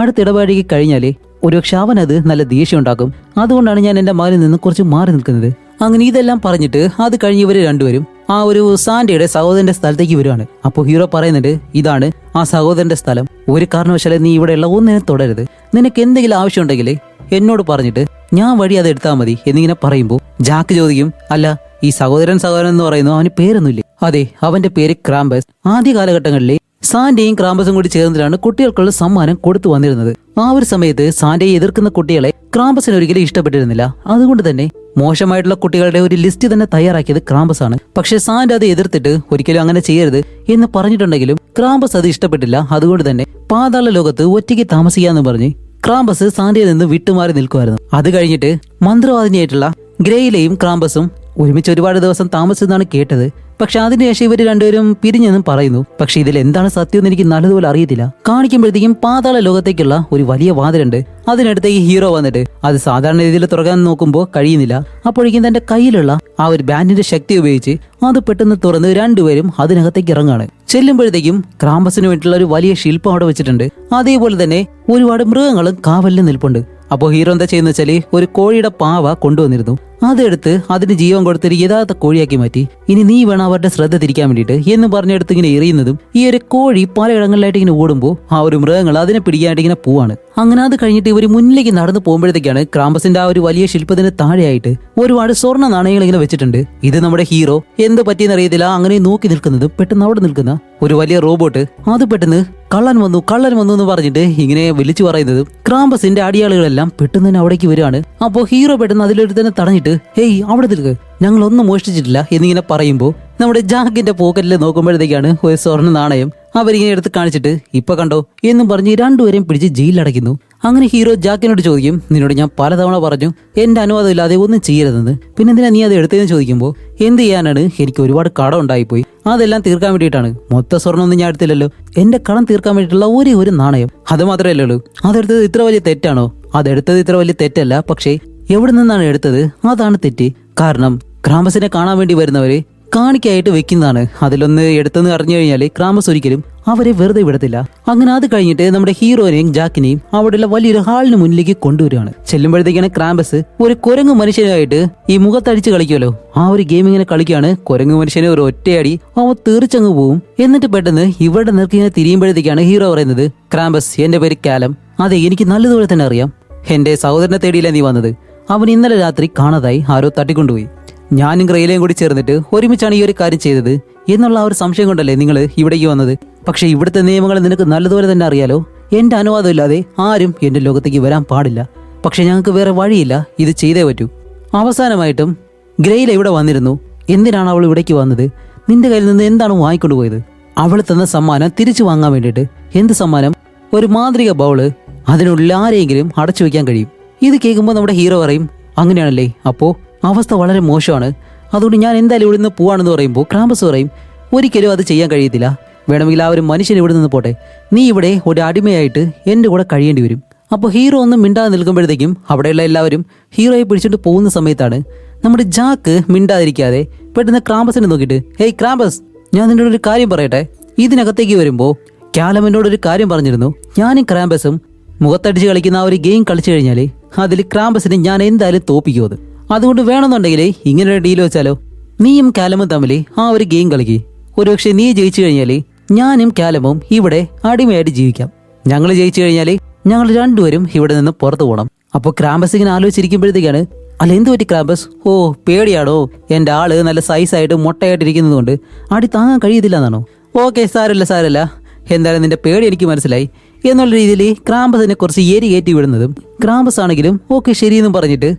അടുത്തിടപാടിക്ക് കഴിഞ്ഞാലേ ഒരുപക്ഷെ അവനത് നല്ല ദേഷ്യം ഉണ്ടാക്കും, അതുകൊണ്ടാണ് ഞാൻ എന്റെ മകനിൽ നിന്ന് കുറച്ച് മാറി നിൽക്കുന്നത്. അങ്ങനെ ഇതെല്ലാം പറഞ്ഞിട്ട് അത് കഴിഞ്ഞ് ഇവര് രണ്ടുപേരും ആ ഒരു സാൻഡയുടെ സഹോദരന്റെ സ്ഥലത്തേക്ക് വരുവാണ്. അപ്പോൾ ഹീറോ പറയുന്നുണ്ട്, ഇതാണ് ആ സഹോദരന്റെ സ്ഥലം, ഒരു കാരണവശാലും നീ ഇവിടെയുള്ള ഒന്നിനെ തുടരുത്, നിനക്ക് എന്തെങ്കിലും ആവശ്യമുണ്ടെങ്കിൽ എന്നോട് പറഞ്ഞിട്ട് ഞാൻ വഴി അത് എടുത്താൽ മതി എന്നിങ്ങനെ പറയുമ്പോൾ ജാക്ക് ചോദിക്കും, അല്ല ഈ സഹോദരൻ എന്ന് പറയുന്നു, അവന് പേരൊന്നുമില്ലേ? അതെ, അവന്റെ പേര് ക്രാംബസ്. ആദ്യ കാലഘട്ടങ്ങളിലെ സാൻഡയും ക്രാംബസും കൂടി ചേർന്നിട്ടാണ് കുട്ടികൾക്കുള്ള സമ്മാനം കൊടുത്തു വന്നിരുന്നത്. ആ ഒരു സമയത്ത് സാൻഡയെ എതിർക്കുന്ന കുട്ടികളെ ക്രാംബസിന് ഒരിക്കലും ഇഷ്ടപ്പെട്ടിരുന്നില്ല. അതുകൊണ്ട് തന്നെ മോശമായിട്ടുള്ള കുട്ടികളുടെ ഒരു ലിസ്റ്റ് തന്നെ തയ്യാറാക്കിയത് ക്രാംബസ് ആണ്. പക്ഷെ സാൻഡ് അത് എതിർത്തിട്ട് ഒരിക്കലും അങ്ങനെ ചെയ്യരുത് എന്ന് പറഞ്ഞിട്ടുണ്ടെങ്കിലും ക്രാംബസ് അത് ഇഷ്ടപ്പെട്ടില്ല. അതുകൊണ്ട് തന്നെ പാതാള ലോകത്ത് ഒറ്റയ്ക്ക് താമസിക്കാന്ന് പറഞ്ഞ് ക്രാംബസ് സാൻഡയിൽ നിന്ന് വിട്ടുമാറി നിൽക്കുമായിരുന്നു. അത് കഴിഞ്ഞിട്ട് മന്ത്രവാദിനിയായിട്ടുള്ള ഗ്രേയിലെയും ക്രാംബസും ഒരുമിച്ച് ഒരുപാട് ദിവസം താമസിച്ചെന്നാണ് കേട്ടത്. പക്ഷെ അതിനുശേഷം ഇവര് രണ്ടുപേരും പിരിഞ്ഞെന്നും പറയുന്നു. പക്ഷെ ഇതിൽ എന്താണ് സത്യം എന്ന് എനിക്ക് നല്ലതുപോലെ അറിയത്തില്ല. കാണിക്കുമ്പോഴത്തേക്കും പാതാള ലോകത്തേക്കുള്ള ഒരു വലിയ വാതിലുണ്ട്. അതിനടുത്തേക്ക് ഹീറോ വന്നിട്ട് അത് സാധാരണ രീതിയിൽ തുറക്കാൻ നോക്കുമ്പോൾ കഴിയുന്നില്ല. അപ്പോഴേക്കും തന്റെ കയ്യിലുള്ള ആ ഒരു ബാൻഡിന്റെ ശക്തി ഉപയോഗിച്ച് അത് പെട്ടെന്ന് തുറന്ന് രണ്ടുപേരും അതിനകത്തേക്ക് ഇറങ്ങാണ്. ചെല്ലുമ്പോഴത്തേക്കും ക്രാംബസിന് വേണ്ടിയിട്ടുള്ള ഒരു വലിയ ശില്പം അവിടെ വെച്ചിട്ടുണ്ട്. അതേപോലെ തന്നെ ഒരുപാട് മൃഗങ്ങളും കാവലിൽ നിൽപ്പുണ്ട്. അപ്പോൾ ഹീറോ എന്താ ചെയ്യുന്ന വെച്ചാല് ഒരു കോഴിയുടെ പാവ കൊണ്ടുവന്നിരുന്നു. അതെടുത്ത് അതിന് ജീവൻ കൊടുത്തൊരു യഥാർത്ഥ കോഴിയാക്കി മാറ്റി. ഇനി നീ വേണം അവരുടെ ശ്രദ്ധ തിരിക്കാൻ വേണ്ടിയിട്ട് എന്ന് പറഞ്ഞെടുത്ത് ഇങ്ങനെ എറിയുന്നതും ഈ ഒരു കോഴി പലയിടങ്ങളിലായിട്ട് ഇങ്ങനെ ഓടുമ്പോൾ ആ ഒരു മൃഗങ്ങൾ അതിനെ പിടിക്കാനായിട്ട് ഇങ്ങനെ പോവാണ്. അങ്ങനെ അത് കഴിഞ്ഞിട്ട് ഇവർ മുന്നിലേക്ക് നടന്നു പോകുമ്പോഴത്തേക്കാണ് ക്രാംബസിന്റെ ആ ഒരു വലിയ ശില്പത്തിന് താഴെയായിട്ട് ഒരുപാട് സ്വർണ്ണ നാണയങ്ങൾ ഇങ്ങനെ വെച്ചിട്ടുണ്ട്. ഇത് നമ്മുടെ ഹീറോ എന്ത് പറ്റിയെന്ന് അറിയത്തില്ല അങ്ങനെ നോക്കി നിൽക്കുന്നത് പെട്ടെന്ന് അവിടെ നിൽക്കുന്ന ഒരു വലിയ റോബോട്ട് അത് പെട്ടെന്ന് കള്ളൻ വന്നു എന്ന് പറഞ്ഞിട്ട് ഇങ്ങനെ വിളിച്ചു പറയുന്നത് ക്രാംബസിന്റെ അടിയാളുകളെല്ലാം പെട്ടെന്ന് തന്നെ അവിടേക്ക് വരികയാണ്. അപ്പോൾ ഹീറോ പെട്ടെന്ന് അതിലൊരു തന്നെ തടഞ്ഞിട്ട്, ഹേയ് അവിടെ നിൽക്ക്, ഞങ്ങളൊന്നും മോഷ്ടിച്ചിട്ടില്ല എന്നിങ്ങനെ പറയുമ്പോൾ നമ്മുടെ ജാക്കിന്റെ പോക്കറ്റിൽ നോക്കുമ്പോഴത്തേക്കാണ് ഒരു സ്വർണ്ണ നാണയം അവരിങ്ങനെ എടുത്ത് കാണിച്ചിട്ട് ഇപ്പൊ കണ്ടോ എന്നും പറഞ്ഞ് രണ്ടുപേരെയും പിടിച്ച് ജയിലിലടയ്ക്കുന്നു. അങ്ങനെ ഹീറോ ജാക്കിനോട് ചോദിക്കും, നിന്നോട് ഞാൻ പലതവണ പറഞ്ഞു എന്റെ അനുവാദം ഇല്ലാതെ ഒന്നും ചെയ്യരുതെന്ന്, പിന്നെന്തിനാ നീ അത് എടുത്തതെന്ന് ചോദിക്കുമ്പോൾ എന്ത് ചെയ്യാനാണ്, എനിക്ക് ഒരുപാട് കടം ഉണ്ടായിപ്പോയി, അതെല്ലാം തീർക്കാൻ വേണ്ടിയിട്ടാണ്. മൊത്ത സ്വർണ്ണമൊന്നും ഞാൻ എടുത്തില്ലല്ലോ, എന്റെ കടം തീർക്കാൻ വേണ്ടിയിട്ടുള്ള ഒരേ ഒരു നാണയം, അത് മാത്രമല്ലേ ഉള്ളൂ. അതെടുത്തത് ഇത്ര വലിയ തെറ്റാണോ? അതെടുത്തത് ഇത്ര വലിയ തെറ്റല്ല, പക്ഷേ എവിടെ നിന്നാണ് എടുത്തത് അതാണ് തെറ്റ്. കാരണം ക്രാംബസിനെ കാണാൻ വേണ്ടി വരുന്നവര് കാണിക്കായിട്ട് വെക്കുന്നതാണ്. അതിലൊന്ന് എടുത്തെന്ന് അറിഞ്ഞു കഴിഞ്ഞാൽ ക്രാംബസ് ഒരിക്കലും അവരെ വെറുതെ വിടത്തില്ല. അങ്ങനെ അത് കഴിഞ്ഞിട്ട് നമ്മുടെ ഹീറോനെയും ജാക്കിനെയും അവിടെയുള്ള വലിയൊരു ഹാളിന് മുന്നിലേക്ക് കൊണ്ടുവരികയാണ്. ചെല്ലുമ്പോഴത്തേക്കാണ് ക്രാംബസ് ഒരു കുരങ്ങു മനുഷ്യനായിട്ട് ഈ മുഖത്തടിച്ച് കളിക്കുമല്ലോ, ആ ഒരു ഗെയിം ഇങ്ങനെ കളിക്കുകയാണ്. കുരങ്ങു മനുഷ്യനെ ഒരു ഒറ്റയടി അവൻ തീർച്ചങ്ങ് പോവും. എന്നിട്ട് പെട്ടെന്ന് ഇവിടെ നിർത്തി ഇങ്ങനെ തിരിയുമ്പോഴത്തേക്കാണ് ഹീറോ പറയുന്നത്, ക്രാംബസ്, എന്റെ പേര് കാലം. അതെ, എനിക്ക് നല്ലതുപോലെ തന്നെ അറിയാം. എന്റെ സഹോദരനെ തേടിയില്ല നീ വന്നത്. അവൻ ഇന്നലെ രാത്രി കാണാതായി ആരോ തട്ടിക്കൊണ്ടുപോയി. ഞാനും ഗ്രേയിലയും കൂടി ചേർന്നിട്ട് ഒരുമിച്ചാണ് ഈ ഒരു കാര്യം ചെയ്തത് എന്നുള്ള ആ ഒരു സംശയം കൊണ്ടല്ലേ നിങ്ങൾ ഇവിടേക്ക് വന്നത്. പക്ഷെ ഇവിടുത്തെ നിയമങ്ങൾ നിനക്ക് നല്ലതുപോലെ തന്നെ അറിയാലോ. എന്റെ അനുവാദം ഇല്ലാതെ ആരും എന്റെ ലോകത്തേക്ക് വരാൻ പാടില്ല. പക്ഷെ ഞങ്ങൾക്ക് വേറെ വഴിയില്ല, ഇത് ചെയ്തേ പറ്റൂ. അവസാനമായിട്ടും ഗ്രേയില ഇവിടെ വന്നിരുന്നു. എന്തിനാണ് അവൾ ഇവിടേക്ക് വന്നത്? നിന്റെ കയ്യിൽ നിന്ന് എന്താണ് വാങ്ങിക്കൊണ്ടുപോയത്? അവൾ തന്ന സമ്മാനം തിരിച്ചു വാങ്ങാൻ വേണ്ടിയിട്ട്. എന്ത് സമ്മാനം? ഒരു മാന്ത്രിക ബൗള്. അതിനുള്ളിൽ ആരെയെങ്കിലും അടച്ചു വെക്കാൻ കഴിയും. ഇത് കേൾക്കുമ്പോൾ നമ്മുടെ ഹീറോ പറയും, അങ്ങനെയാണല്ലേ, അപ്പോ അവസ്ഥ വളരെ മോശമാണ്. അതുകൊണ്ട് ഞാൻ എന്തായാലും ഇവിടെ നിന്ന് പോവാണെന്ന് പറയുമ്പോൾ ക്രാമ്പസ് പറയും ഒരിക്കലും അത് ചെയ്യാൻ കഴിയത്തില്ല. വേണമെങ്കിൽ ആ ഒരു മനുഷ്യൻ ഇവിടെ നിന്ന് പോട്ടെ, നീ ഇവിടെ ഒരു അടിമയായിട്ട് എൻ്റെ കൂടെ കഴിയേണ്ടി വരും. അപ്പോൾ ഹീറോ ഒന്നും മിണ്ടാതെ നിൽക്കുമ്പോഴത്തേക്കും അവിടെയുള്ള എല്ലാവരും ഹീറോയെ പിടിച്ചിട്ട് പോകുന്ന സമയത്താണ് നമ്മുടെ ജാക്ക് മിണ്ടാതിരിക്കാതെ പെട്ടെന്ന് ക്രാമ്പസിനെ നോക്കിയിട്ട് ഹേയ് ക്രാമ്പസ്, ഞാൻ നിന്നോട് ഒരു കാര്യം പറയട്ടെ. ഇതിനകത്തേക്ക് വരുമ്പോൾ കാലം എന്നോടൊരു കാര്യം പറഞ്ഞിരുന്നു. ഞാനും ക്രാമ്പസും മുഖത്തടിച്ച് കളിക്കുന്ന ആ ഒരു ഗെയിം കളിച്ചു കഴിഞ്ഞാൽ അതിൽ ക്രാമ്പസിനെ ഞാൻ എന്തായാലും തോപ്പിക്കുമത്. അതുകൊണ്ട് വേണമെന്നുണ്ടെങ്കിൽ ഇങ്ങനൊരു ഡീൽ വെച്ചാലോ, നീയും കാലമും തമ്മിൽ ആ ഒരു ഗെയിം കളിക്കുക. ഒരുപക്ഷെ നീ ജയിച്ചു കഴിഞ്ഞാൽ ഞാനും കാലമും ഇവിടെ അടിമയായിട്ട് ജീവിക്കാം. ഞങ്ങൾ ജയിച്ചു കഴിഞ്ഞാൽ ഞങ്ങൾ രണ്ടുപേരും ഇവിടെ നിന്ന് പുറത്തു പോകണം. അപ്പോൾ ക്രാമ്പസ് ഇങ്ങനെ ആലോചിച്ചിരിക്കുമ്പോഴത്തേക്കാണ് അല്ല എന്ത് പറ്റി ക്രാമ്പസ്? ഓ പേടിയാണോ? എൻ്റെ ആള് നല്ല സൈസായിട്ട് മൊട്ടയായിട്ടിരിക്കുന്നത് കൊണ്ട് അടി താങ്ങാൻ കഴിയത്തില്ല എന്നാണോ? ഓക്കെ സാരമില്ല, എന്തായാലും നിന്റെ പേടി എനിക്ക് മനസ്സിലായി എന്നുള്ള രീതിയിൽ ക്രാമ്പസിനെ കുറച്ച് ഏരി കയറ്റി വിടുന്നതും ക്രാമ്പസ് ആണെങ്കിലും ഓക്കെ ശരിയെന്നും പറഞ്ഞിട്ട്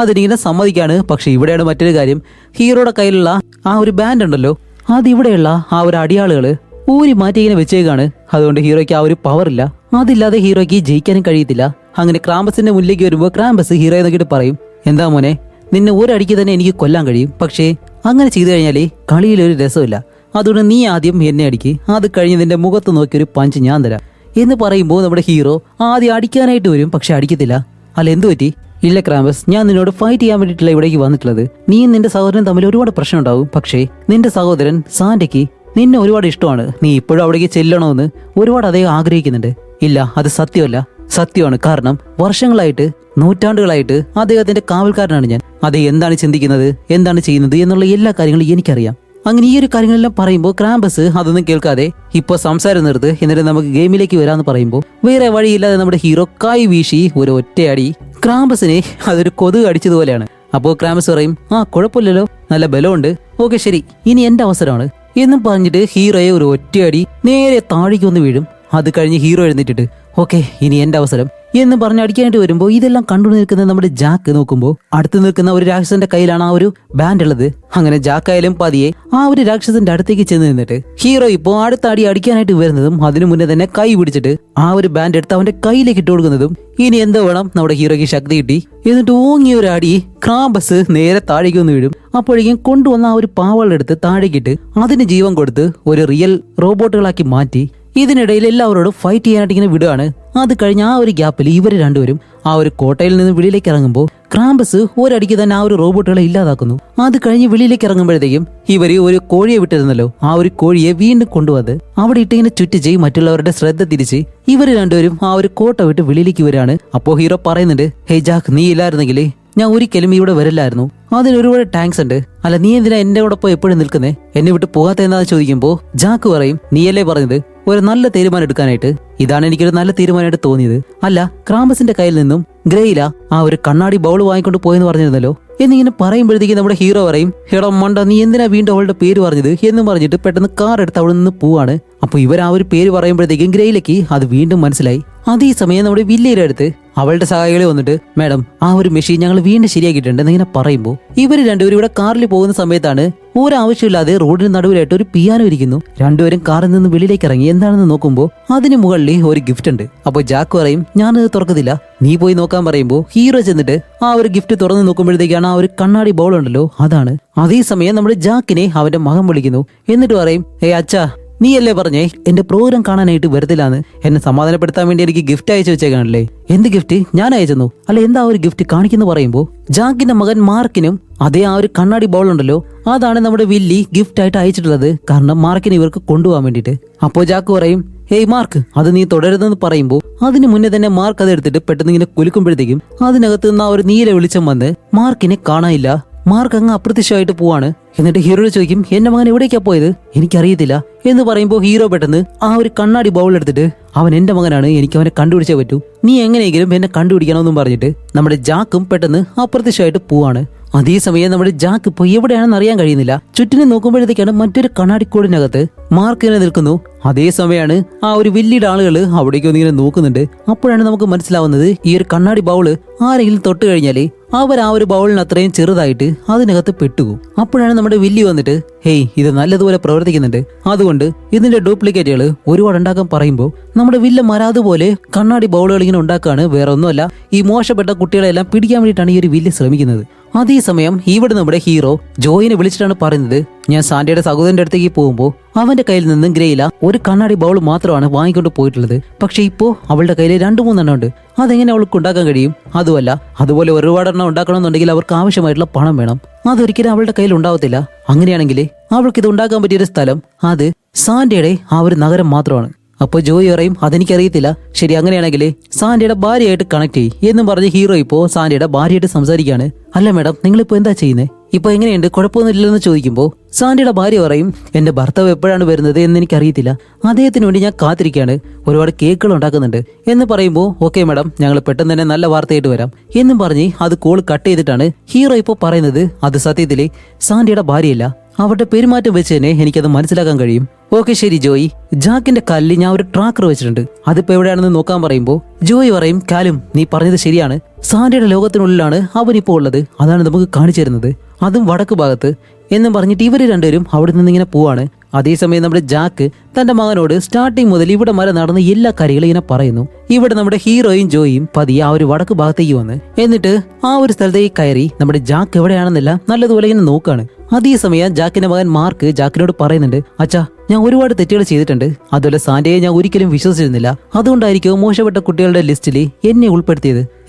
അതിനിങ്ങനെ സമ്മതിക്കാണ്. പക്ഷെ ഇവിടെയാണ് മറ്റൊരു കാര്യം. ഹീറോയുടെ കയ്യിലുള്ള ആ ഒരു ബാൻഡ് ഉണ്ടല്ലോ, അതിവിടെയുള്ള ആ ഒരു അടിയാളുകൾ ഊരി മാറ്റി ഇങ്ങനെ വെച്ചേക്കാണ്. അതുകൊണ്ട് ഹീറോയ്ക്ക് ആ ഒരു പവറില്ല. അതില്ലാതെ ഹീറോയ്ക്ക് ജയിക്കാനും കഴിയത്തില്ല. അങ്ങനെ ക്രാമ്പസിന്റെ മുന്നിലേക്ക് വരുമ്പോൾ ക്രാമ്പസ് ഹീറോയെ നോക്കിയിട്ട് പറയും എന്താ മോനെ, നിന്നെ ഒരടിക്ക് തന്നെ എനിക്ക് കൊല്ലാൻ കഴിയും. പക്ഷേ അങ്ങനെ ചെയ്തു കഴിഞ്ഞാൽ കളിയിലൊരു രസമില്ല. അതുകൊണ്ട് നീ ആദ്യം എന്നെ അടിക്ക്, അത് കഴിഞ്ഞ് നിന്റെ മുഖത്ത് നോക്കി ഒരു പഞ്ച് ഞാൻ തരാം എന്ന് പറയുമ്പോൾ നമ്മുടെ ഹീറോ ആദ്യം അടിക്കാനായിട്ട് വരും. പക്ഷെ അടിക്കത്തില്ല. അല്ല എന്തു പറ്റി? ഇല്ല ക്രാമ്പസ്, ഞാൻ നിന്നോട് ഫൈറ്റ് ചെയ്യാൻ വേണ്ടിയിട്ടില്ല ഇവിടേക്ക് വന്നിട്ടുള്ളത്. നീയും നിന്റെ സഹോദരൻ തമ്മിൽ ഒരുപാട് പ്രശ്നം ഉണ്ടാവും. പക്ഷേ നിന്റെ സഹോദരൻ സാന്റയ്ക്ക് നിന്നെ ഒരുപാട് ഇഷ്ടമാണ്. നീ ഇപ്പോഴും അവിടേക്ക് ചെല്ലണമെന്ന് ഒരുപാട് അദ്ദേഹം ആഗ്രഹിക്കുന്നുണ്ട്. ഇല്ല, അത് സത്യമല്ല, സത്യമാണ്. കാരണം വർഷങ്ങളായിട്ട് നൂറ്റാണ്ടുകളായിട്ട് അദ്ദേഹത്തിന്റെ കാവൽക്കാരനാണ് ഞാൻ. അദ്ദേഹം എന്താണ് ചിന്തിക്കുന്നത്, എന്താണ് ചെയ്യുന്നത് എന്നുള്ള എല്ലാ കാര്യങ്ങളും എനിക്കറിയാം. അങ്ങനെ ഈ ഒരു കാര്യങ്ങളെല്ലാം പറയുമ്പോൾ ക്രാമ്പസ് അതൊന്നും കേൾക്കാതെ ഇപ്പോൾ സംസാരം നിർത്ത്, എന്നിട്ട് നമുക്ക് ഗെയിമിലേക്ക് വരാമെന്ന് പറയുമ്പോൾ വേറെ വഴിയില്ലാതെ നമ്മുടെ ഹീറോ കൈ വീശി ഒരു ഒറ്റയടി ക്രാമ്പസിനെ അതൊരു കൊതുക് അടിച്ചതുപോലെയാണ്. അപ്പോൾ ക്രാമ്പസ് പറയും കുഴപ്പമില്ലല്ലോ, നല്ല ബലമുണ്ട്, ഓക്കെ ശരി ഇനി എന്റെ അവസരമാണ് എന്നും പറഞ്ഞിട്ട് ഹീറോയെ ഒരു ഒറ്റയടി നേരെ താഴേക്ക് വന്ന് വീഴും. അത് കഴിഞ്ഞ് ഹീറോ എഴുന്നേറ്റിട്ട് ഓക്കെ ഇനി എന്റെ അവസരം എന്ന് പറഞ്ഞ് അടിക്കാനായിട്ട് വരുമ്പോൾ ഇതെല്ലാം കണ്ടു നിൽക്കുന്ന നമ്മുടെ ജാക്ക് നോക്കുമ്പോൾ അടുത്ത് നിൽക്കുന്ന ഒരു രാക്ഷസന്റെ കയ്യിലാണ് ആ ഒരു ബാൻഡ് ഉള്ളത്. അങ്ങനെ ജാക്കായാലും പതിയെ ആ ഒരു രാക്ഷസന്റെ അടുത്തേക്ക് ചെന്ന് നിന്നിട്ട് ഹീറോ ഇപ്പോൾ അടുത്ത അടി അടിക്കാനായിട്ട് വരുന്നതും അതിനു മുന്നേ തന്നെ കൈ പിടിച്ചിട്ട് ആ ഒരു ബാൻഡ് എടുത്ത് അവന്റെ കയ്യിലേക്ക് ഇട്ട് കൊടുക്കുന്നതും ഇനി എന്തോ വേണം, നമ്മുടെ ഹീറോയ്ക്ക് ശക്തി കിട്ടി. എന്നിട്ട് ഓങ്ങിയ ഒരു അടി ക്രാമ്പസ് നേരെ താഴേക്ക് വന്ന് വീഴും. അപ്പോഴേക്കും കൊണ്ടുവന്ന ആ ഒരു പാവളെടുത്ത് താഴേക്കിട്ട് അതിന് ജീവൻ കൊടുത്ത് ഒരു റിയൽ റോബോട്ടുകളാക്കി മാറ്റി ഇതിനിടയിൽ എല്ലാവരോടും ഫൈറ്റ് ചെയ്യാനായിട്ട് ഇങ്ങനെ വിടുകയാണ്. അത് കഴിഞ്ഞ് ആ ഒരു ഗ്യാപ്പിൽ ഇവർ രണ്ടുപേരും ആ ഒരു കോട്ടയിൽ നിന്ന് വെളിയിലേക്ക് ഇറങ്ങുമ്പോൾ ക്രാമ്പസ് ഒരടിക്ക് തന്നെ ആ ഒരു റോബോട്ടുകളെ ഇല്ലാതാക്കുന്നു. അത് കഴിഞ്ഞ് വെളിയിലേക്ക് ഇറങ്ങുമ്പോഴത്തേക്കും ഇവര് ഒരു കോഴിയെ വിട്ടിരുന്നല്ലോ, ആ ഒരു കോഴിയെ വീണ്ടും കൊണ്ടുവന്ന് അവിടെ ഇട്ടിങ്ങനെ ചുറ്റിച്ച് മറ്റുള്ളവരുടെ ശ്രദ്ധ തിരിച്ച് ഇവര് രണ്ടുപേരും ആ ഒരു കോട്ട വിട്ട് വെളിയിലേക്ക് വരികയാണ്. അപ്പോ ഹീറോ പറയുന്നുണ്ട് ഹേയ് ജാക്ക്, നീ ഇല്ലായിരുന്നെങ്കിൽ ഞാൻ ഒരിക്കലും ഇവിടെ വരില്ലായിരുന്നു. അതിന് ഒരുപാട് ടാങ്ക്സ് ഉണ്ട്. അല്ല നീ എന്തിനാ എന്റെ കൂടൊപ്പം എപ്പോഴും നിൽക്കുന്നേ, എന്നെ വിട്ട് പോകാത്ത എന്താന്ന് ചോദിക്കുമ്പോൾ ജാക്ക് പറയും നീയല്ലേ പറഞ്ഞത് ഒരു നല്ല തീരുമാനം എടുക്കാനായിട്ട്, ഇതാണ് എനിക്കൊരു നല്ല തീരുമാനമായിട്ട് തോന്നിയത്. അല്ല ക്രാമ്പസിന്റെ കയ്യിൽ നിന്നും ഗ്രേയില ആ ഒരു കണ്ണാടി ബൗൾ വാങ്ങിക്കൊണ്ട് പോയെന്ന് പറഞ്ഞിരുന്നല്ലോ എന്നിങ്ങനെ പറയുമ്പോഴത്തേക്ക് നമ്മുടെ ഹീറോ പറയും എടാ മണ്ട, നീ എന്തിനാ വീണ്ടും അവളുടെ പേര് പറഞ്ഞത് എന്ന് പറഞ്ഞിട്ട് പെട്ടെന്ന് കാർ എടുത്ത് അവിടെ നിന്ന് പോവാണ്. അപ്പൊ ഇവർ ആ ഒരു പേര് പറയുമ്പോഴത്തേക്കും ഗ്രേയിലേക്ക് അത് വീണ്ടും മനസ്സിലായി. അതേ സമയം നമ്മുടെ വില്ലയുടെ അടുത്ത് അവളുടെ സഹായികളെ വന്നിട്ട് മാഡം ആ ഒരു മെഷീൻ ഞങ്ങൾ വീണ്ടും ശരിയാക്കിയിട്ടുണ്ട് എന്നിങ്ങനെ പറയുമ്പോൾ ഇവര് രണ്ടുപേരും ഇവിടെ കാറിൽ പോകുന്ന സമയത്താണ് ഒരാവശ്യമില്ലാതെ റോഡിന് നടുവിലായിട്ട് ഒരു പിയാനോ ഇരിക്കുന്നു. രണ്ടുപേരും കാറിൽ നിന്ന് വെളിയിലേക്ക് ഇറങ്ങി എന്താണെന്ന് നോക്കുമ്പോൾ അതിന് മുകളിൽ ഒരു ഗിഫ്റ്റ് ഉണ്ട്. അപ്പോൾ ജാക്ക് പറയും ഞാനത് തുറക്കത്തില്ല, നീ പോയി നോക്കാൻ പറയുമ്പോൾ ഹീറോ ചെന്നിട്ട് ആ ഒരു ഗിഫ്റ്റ് തുറന്ന് നോക്കുമ്പോഴത്തേക്കാണ് ആ ഒരു കണ്ണാടി ബൗൾ ഉണ്ടല്ലോ അതാണ്. അതേസമയം നമ്മുടെ ജാക്കിനെ അവന്റെ മകൻ വിളിക്കുന്നു. എന്നിട്ട് പറയും അച്ഛാ, നീയല്ലേ പറഞ്ഞേ എന്റെ പ്രോഗ്രാം കാണാനായിട്ട് വരത്തില്ലാന്ന്, എന്നെ സമാധാനപ്പെടുത്താൻ വേണ്ടി എനിക്ക് ഗിഫ്റ്റ് അയച്ചു വെച്ചേക്കാണല്ലേ. എന്ത് ഗിഫ്റ്റ്? ഞാൻ അയച്ചെന്നു. അല്ല എന്താ ഒരു ഗിഫ്റ്റ് കാണിക്കുന്നു പറയുമ്പോൾ ജാക്കിന്റെ മകൻ മാർക്കിനും അതേ ആ ഒരു കണ്ണാടി ബൗൾ ഉണ്ടല്ലോ അതാണ് നമ്മുടെ വില്ലി ഗിഫ്റ്റ് ആയിട്ട് അയച്ചിട്ടുള്ളത്. കാരണം മാർക്കിന് ഇവർക്ക് കൊണ്ടുപോകാൻ വേണ്ടിയിട്ട്. അപ്പോ ജാക്ക് പറയും ഹേയ് മാർക്ക്, അത് നീ തുടരുതെന്ന് പറയുമ്പോൾ അതിന് മുന്നേ തന്നെ മാർക്ക് അത് എടുത്തിട്ട് പെട്ടെന്ന് ഇങ്ങനെ കുലുക്കുമ്പോഴത്തേക്കും അതിനകത്ത് നിന്ന് ആ ഒരു നീല വെളിച്ചം വന്ന് മാർക്കിനെ കാണാനില്ല. മാർക്ക് അങ്ങ് അപ്രത്യക്ഷമായിട്ട് പോവാണ്. എന്നിട്ട് ഹീറോയോട് ചോദിക്കും എന്റെ മകൻ എവിടേക്കാ പോയത്, എനിക്കറിയത്തില്ല എന്ന് പറയുമ്പോൾ ഹീറോ പെട്ടെന്ന് ആ ഒരു കണ്ണാടി ബൗൾ എടുത്തിട്ട് അവൻ എന്റെ മകനാണ്, എനിക്ക് അവനെ കണ്ടുപിടിച്ചേ പറ്റൂ, നീ എങ്ങനെയെങ്കിലും എന്നെ കണ്ടുപിടിക്കണമെന്നും പറഞ്ഞിട്ട് നമ്മുടെ ജാക്കും പെട്ടെന്ന് അപ്രത്യക്ഷമായിട്ട് പോവാണ്. അതേസമയം നമ്മുടെ ജാക്ക് ഇപ്പോൾ എവിടെയാണെന്ന് അറിയാൻ കഴിയുന്നില്ല. ചുറ്റിനെ നോക്കുമ്പോഴത്തേക്കാണ് മറ്റൊരു കണ്ണാടിക്കോടിനകത്ത് മാർക്ക് ഇങ്ങനെ നിൽക്കുന്നു. അതേസമയമാണ് ആ ഒരു വലിയ ആളുകൾ അവിടേക്ക് ഒന്നിങ്ങനെ നോക്കുന്നുണ്ട്. അപ്പോഴാണ് നമുക്ക് മനസ്സിലാവുന്നത് ഈ ഒരു കണ്ണാടി ബൗള് ആരെങ്കിലും തൊട്ട് കഴിഞ്ഞാല് അവർ ആ ഒരു ബൗളിന് അത്രയും ചെറുതായിട്ട് അതിനകത്ത് പെട്ടുപോകും. അപ്പോഴാണ് നമ്മുടെ വില്ലി വന്നിട്ട് ഹേയ് ഇത് നല്ലതുപോലെ പ്രവർത്തിക്കുന്നുണ്ട്, അതുകൊണ്ട് ഇതിന്റെ ഡ്യൂപ്ലിക്കേറ്റുകൾ ഒരുപാട് ഉണ്ടാക്കാൻ പറയുമ്പോൾ നമ്മുടെ വില്ല മരാതുപോലെ കണ്ണാടി ബൗളുകൾ ഇങ്ങനെ ഉണ്ടാക്കാണ്. വേറെ ഒന്നുമല്ല, ഈ മോശപ്പെട്ട കുട്ടികളെല്ലാം പിടിക്കാൻ വേണ്ടിയിട്ടാണ് ഈ ഒരു വില്ല് ശ്രമിക്കുന്നത്. അതേസമയം ഇവിടെ നമ്മുടെ ഹീറോ ജോയിനെ വിളിച്ചിട്ടാണ് പറയുന്നത്, ഞാൻ സാന്റയുടെ സഹോദരന്റെ അടുത്തേക്ക് പോകുമ്പോൾ അവന്റെ കയ്യിൽ നിന്നും ഗ്രേയില ഒരു കണ്ണാടി ബൗൾ മാത്രമാണ് വാങ്ങിക്കൊണ്ട് പോയിട്ടുള്ളത്. പക്ഷെ ഇപ്പോ അവളുടെ കയ്യിൽ 2-3 ഉണ്ട്. അതെങ്ങനെ അവൾക്ക് ഉണ്ടാക്കാൻ കഴിയും? അതുമല്ല, അതുപോലെ ഒരുപാടെണ്ണം ഉണ്ടാക്കണമെന്നുണ്ടെങ്കിൽ അവർക്ക് ആവശ്യമായിട്ടുള്ള പണം വേണം. അതൊരിക്കലും അവളുടെ കയ്യിൽ ഉണ്ടാവത്തില്ല. അങ്ങനെയാണെങ്കിൽ അവൾക്ക് ഇത് ഉണ്ടാക്കാൻ പറ്റിയൊരു സ്ഥലം അത് സാന്റയുടെ ആ ഒരു നഗരം മാത്രമാണ്. അപ്പൊ ജോയി പറയും, അതെനിക്കറിയത്തില്ല. ശരി, അങ്ങനെയാണെങ്കിൽ സാന്റയുടെ ഭാര്യയായിട്ട് കണക്ട് ചെയ്യും എന്നും പറഞ്ഞ് ഹീറോ ഇപ്പോ സാന്റയുടെ ഭാര്യയായിട്ട് സംസാരിക്കുകയാണ്. അല്ല മേഡം, നിങ്ങളിപ്പോ എന്താ ചെയ്യുന്നത്? ഇപ്പൊ എങ്ങനെയുണ്ട്, കുഴപ്പമൊന്നുമില്ലെന്ന് ചോദിക്കുമ്പോൾ സാന്റയുടെ ഭാര്യ പറയും, എന്റെ ഭർത്താവ് എപ്പോഴാണ് വരുന്നത് എന്ന് എനിക്കറിയത്തില്ല. അദ്ദേഹത്തിന് വേണ്ടി ഞാൻ കാത്തിരിക്കുകയാണ്. ഒരുപാട് കേക്കുകൾ ഉണ്ടാക്കുന്നുണ്ട് എന്ന് പറയുമ്പോൾ, ഓക്കെ മേഡം, ഞങ്ങൾ പെട്ടെന്ന് തന്നെ നല്ല വാർത്തയായിട്ട് വരാം എന്നും പറഞ്ഞ് അത് കോൾ കട്ട് ചെയ്തിട്ടാണ് ഹീറോ ഇപ്പോൾ പറയുന്നത് അത് സത്യത്തിലെ സാന്റയുടെ ഭാര്യയല്ല. അവരുടെ പെരുമാറ്റം വെച്ച് തന്നെ എനിക്കത് മനസ്സിലാക്കാൻ കഴിയും. ഓക്കെ ശരി ജോയി, ജാക്കിന്റെ കാലിൽ ഞാൻ ഒരു ട്രാക്കർ വെച്ചിട്ടുണ്ട്, അതിപ്പോ എവിടെയാണെന്ന് നോക്കാൻ പറയുമ്പോൾ ജോയി പറയും, കാലും നീ പറഞ്ഞത് ശരിയാണ്, സാന്റയുടെ ലോകത്തിനുള്ളിലാണ് അവനിപ്പോ ഉള്ളത്, അതാണ് നമുക്ക് കാണിച്ചു തരുന്നത്, അതും വടക്ക് ഭാഗത്ത് എന്നും പറഞ്ഞിട്ട് ഇവര് രണ്ടുപേരും അവിടെ നിന്ന് ഇങ്ങനെ പോവാണ്. അതേസമയം നമ്മുടെ ജാക്ക് തന്റെ മകനോട് സ്റ്റാർട്ടിങ് മുതൽ ഇവിടെ വരെ നടന്ന എല്ലാ കാര്യങ്ങളും ഇങ്ങനെ പറയുന്നു. ഇവിടെ നമ്മുടെ ഹീറോയും ജോയിയും പതിയെ ആ ഒരു വടക്ക് ഭാഗത്തേക്ക് വന്ന് എന്നിട്ട് ആ ഒരു സ്ഥലത്തേക്ക് കയറി നമ്മുടെ ജാക്ക് എവിടെയാണെന്നില്ല നല്ലതുപോലെ ഇങ്ങനെ നോക്കാണ്. അതേസമയം ജാക്കിന്റെ മകൻ മാർക്ക് ജാക്കിനോട് പറയുന്നുണ്ട്, അച്ഛാ, ഞാൻ ഒരുപാട് തെറ്റുകൾ ചെയ്തിട്ടുണ്ട്. അതുപോലെ സാന്റയെ ഞാൻ ഒരിക്കലും വിശ്വസിച്ചിരുന്നില്ല. അതുകൊണ്ടായിരിക്കും മോശപ്പെട്ട കുട്ടികളുടെ ലിസ്റ്റിൽ എന്നെ ഉൾപ്പെടുത്തിയത്.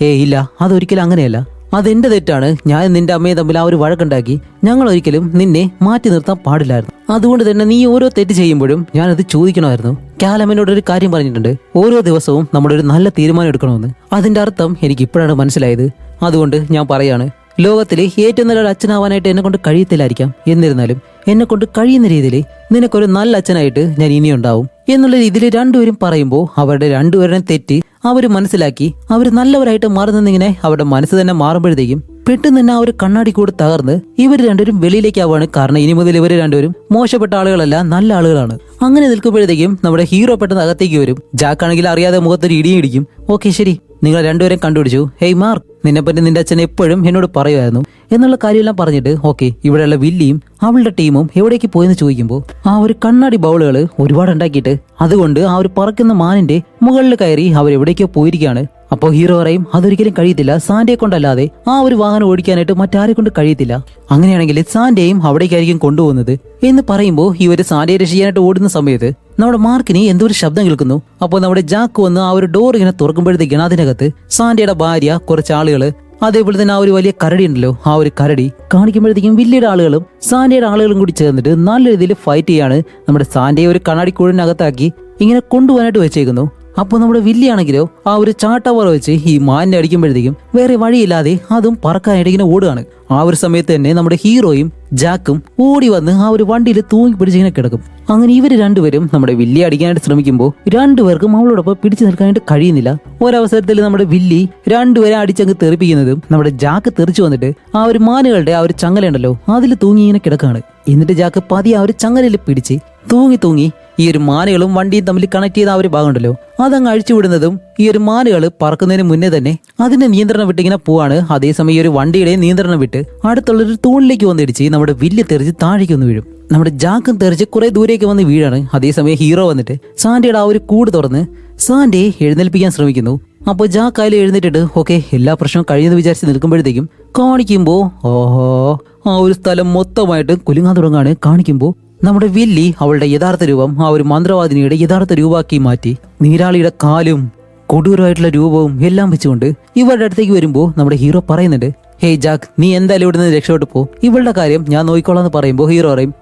ഇല്ല, അതൊരിക്കലും അങ്ങനെയല്ല. അതെന്റെ തെറ്റാണ്. ഞാൻ നിന്റെ അമ്മയെ തമ്മിൽ ആ ഒരു വഴക്കുണ്ടാക്കി. ഞങ്ങൾ ഒരിക്കലും നിന്നെ മാറ്റി നിർത്താൻ പാടില്ലായിരുന്നു. അതുകൊണ്ട് തന്നെ നീ ഓരോ തെറ്റ് ചെയ്യുമ്പോഴും ഞാനത് ചോദിക്കണമായിരുന്നു. കാലമ്മനോട് ഒരു കാര്യം പറഞ്ഞിട്ടുണ്ട്, ഓരോ ദിവസവും നമ്മളൊരു നല്ല തീരുമാനം എടുക്കണമെന്ന്. അതിന്റെ അർത്ഥം എനിക്ക് ഇപ്പോഴാണ് മനസ്സിലായത്. അതുകൊണ്ട് ഞാൻ പറയാണ്, ലോകത്തിലെ ഏറ്റവും നല്ലൊരു അച്ഛനാവാനായിട്ട് എന്നെ കൊണ്ട് കഴിയത്തില്ലായിരിക്കാം, എന്നിരുന്നാലും എന്നെ കൊണ്ട് കഴിയുന്ന രീതിയിൽ നിനക്കൊരു നല്ല അച്ഛനായിട്ട് ഞാൻ ഇനിയുണ്ടാവും എന്നുള്ള രീതിയിൽ രണ്ടുപേരും പറയുമ്പോൾ അവരുടെ രണ്ടുപേരുടെയും തെറ്റ് അവർ മനസ്സിലാക്കി അവർ നല്ലവരായിട്ട് മാറുന്നിങ്ങനെ അവരുടെ മനസ്സ് തന്നെ മാറുമ്പോഴത്തേക്കും പെട്ടെന്ന് തന്നെ ആ ഒരു കണ്ണാടി കൂടെ തകർന്ന് ഇവർ രണ്ടുപേരും വെളിയിലേക്കാവാണ്. കാരണം ഇനി മുതൽ ഇവർ രണ്ടുപേരും മോശപ്പെട്ട ആളുകളല്ല, നല്ല ആളുകളാണ്. അങ്ങനെ നിൽക്കുമ്പോഴത്തേക്കും നമ്മുടെ ഹീറോ പെട്ടെന്ന് അകത്തേക്ക് വരും. ജാക്കാണെങ്കിൽ അറിയാതെ മുഖത്തൊരു ഇടിയും ഇടിക്കും. ഓക്കെ ശരി, നിങ്ങൾ രണ്ടുപേരും കണ്ടുപിടിച്ചു. ഹേയ് മാർക്ക്, നിന്നെപ്പറ്റി നിന്റെ അച്ഛൻ എപ്പോഴും എന്നോട് പറയുമായിരുന്നു എന്നുള്ള കാര്യമെല്ലാം പറഞ്ഞിട്ട് ഓക്കെ, ഇവിടെയുള്ള വില്ലിയും അവളുടെ ടീമും എവിടേക്ക് പോയെന്ന് ചോദിക്കുമ്പോൾ ആ ഒരു കണ്ണാടി ബൗളുകൾ ഒരുപാട് ഉണ്ടാക്കിയിട്ട് അതുകൊണ്ട് ആ ഒരു പറക്കുന്ന മാനിന്റെ മുകളിൽ കയറി അവർ എവിടേക്കോ പോയിരിക്കുകയാണ്. അപ്പോൾ ഹീറോ പറയും, അതൊരിക്കലും കഴിയത്തില്ല, സാന്റയെ കൊണ്ടല്ലാതെ ആ ഒരു വാഹനം ഓടിക്കാനായിട്ട് മറ്റാരെ കൊണ്ട് കഴിയത്തില്ല. അങ്ങനെയാണെങ്കിൽ സാന്റയെയും അവിടേക്കായിരിക്കും കൊണ്ടുപോകുന്നത് എന്ന് പറയുമ്പോൾ ഇവര് സാന്റയെ രക്ഷിക്കാനായിട്ട് ഓടുന്ന സമയത്ത് നമ്മുടെ മാർക്കിന് എന്തോ ഒരു ശബ്ദം കേൾക്കുന്നു. അപ്പോൾ നമ്മുടെ ജാക്ക് വന്ന് ആ ഒരു ഡോർ ഇങ്ങനെ തുറക്കുമ്പോഴത്തേക്കാണ് അതിനകത്ത് സാന്റയുടെ ഭാര്യ, കുറച്ച് ആളുകള്, അതേപോലെ തന്നെ ആ ഒരു വലിയ കരടി ഉണ്ടല്ലോ, ആ ഒരു കരടി കാണിക്കുമ്പോഴത്തേക്കും വില്ലിയുടെ ആളുകളും സാന്റയുടെ ആളുകളും കൂടി ചേർന്നിട്ട് നല്ല രീതിയിൽ ഫൈറ്റ് ചെയ്യാണ്. നമ്മുടെ സാന്റയെ ഒരു കണ്ണാടിക്കൂടിനകത്താക്കി ഇങ്ങനെ കൊണ്ടുപോകാനായിട്ട് വെച്ചേക്കുന്നു. അപ്പോൾ നമ്മുടെ വില്ലിയാണെങ്കിലോ ആ ഒരു ചാട്ടവറ വെച്ച് ഈ മാനിനെ അടിക്കുമ്പോഴത്തേക്കും വേറെ വഴിയില്ലാതെ അതും പറക്കാനായിട്ട് ഇങ്ങനെ ഓടുകയാണ്. ആ ഒരു സമയത്ത് തന്നെ നമ്മുടെ ഹീറോയും ജാക്കും ഓടി വന്ന് ആ ഒരു വണ്ടിയിൽ തൂങ്ങി പിടിച്ചിങ്ങനെ കിടക്കും. അങ്ങനെ ഇവര് രണ്ടുപേരും നമ്മുടെ വില്ലി അടിക്കാനായിട്ട് ശ്രമിക്കുമ്പോൾ രണ്ടുപേർക്കും അവളോടൊപ്പം പിടിച്ചു നിൽക്കാനായിട്ട് കഴിയുന്നില്ല. ഒരവസരത്തിൽ നമ്മുടെ വില്ലി രണ്ടുപേരെ അടിച്ചങ്ങ് തെറിപ്പിക്കുന്നതും നമ്മുടെ ജാക്ക് തെറിച്ചു വന്നിട്ട് ആ ഒരു മാനുകളുടെ ആ ഒരു ചങ്ങലുണ്ടല്ലോ അതിൽ തൂങ്ങി ഇങ്ങനെ കിടക്കാണ്. എന്നിട്ട് ജാക്ക് പതിയെ ആ ഒരു ചങ്ങലയിൽ പിടിച്ച് തൂങ്ങി ഈ ഒരു മാനുകളും വണ്ടിയും തമ്മിൽ കണക്ട് ചെയ്ത ആ ഒരു ഭാഗം ഉണ്ടല്ലോ അതങ്ങ് അഴിച്ചുവിടുന്നതും ഈ ഒരു മാനുകൾ പറക്കുന്നതിന് മുന്നേ തന്നെ അതിന്റെ നിയന്ത്രണം വിട്ടിങ്ങനെ പോവാണ്. അതേസമയം ഈ ഒരു വണ്ടിയുടെ നിയന്ത്രണം വിട്ട് അടുത്തുള്ളൊരു തൂണിലേക്ക് വന്നിടിച്ച് നമ്മുടെ വില്ല് തെറിച്ച് താഴേക്ക് വന്ന് വീഴും. നമ്മുടെ ജാക്കും തെറിച്ച് കുറെ ദൂരേക്ക് വന്ന് വീഴാണ്. അതേസമയം ഹീറോ വന്നിട്ട് സാന്റയുടെ ആ ഒരു കൂട് തുറന്ന് സാന്റയെ എഴുന്നേൽപ്പിക്കാൻ ശ്രമിക്കുന്നു. അപ്പോൾ ജാക്ക് അതിൽ എഴുന്നേറ്റിട്ട് ഓക്കെ, എല്ലാ പ്രശ്നവും കഴിയുമെന്ന് വിചാരിച്ച് നിൽക്കുമ്പോഴത്തേക്കും കാണിക്കുമ്പോൾ ഓഹോ, ആ ഒരു സ്ഥലം മൊത്തമായിട്ട് കുലുങ്ങാൻ തുടങ്ങാണ്. കാണിക്കുമ്പോൾ നമ്മുടെ വില്ലി അവളുടെ യഥാർത്ഥ രൂപം ആ ഒരു മന്ത്രവാദിനിയുടെ യഥാർത്ഥ രൂപമാക്കി മാറ്റി നീരാളിയുടെ കാലും കൊടൂരമായിട്ടുള്ള രൂപവും എല്ലാം വെച്ചുകൊണ്ട് ഇവരുടെ അടുത്തേക്ക് വരുമ്പോൾ നമ്മുടെ ഹീറോ പറയുന്നുണ്ട്, ഹേയ് ജാക്ക്, നീ എന്തായാലും ഇവിടെ നിന്ന് രക്ഷപ്പെട്ടു പോ, ഇവളുടെ കാര്യം ഞാൻ നോക്കിക്കോളാം എന്ന് പറയുമ്പോൾ ഹീറോ പറയും,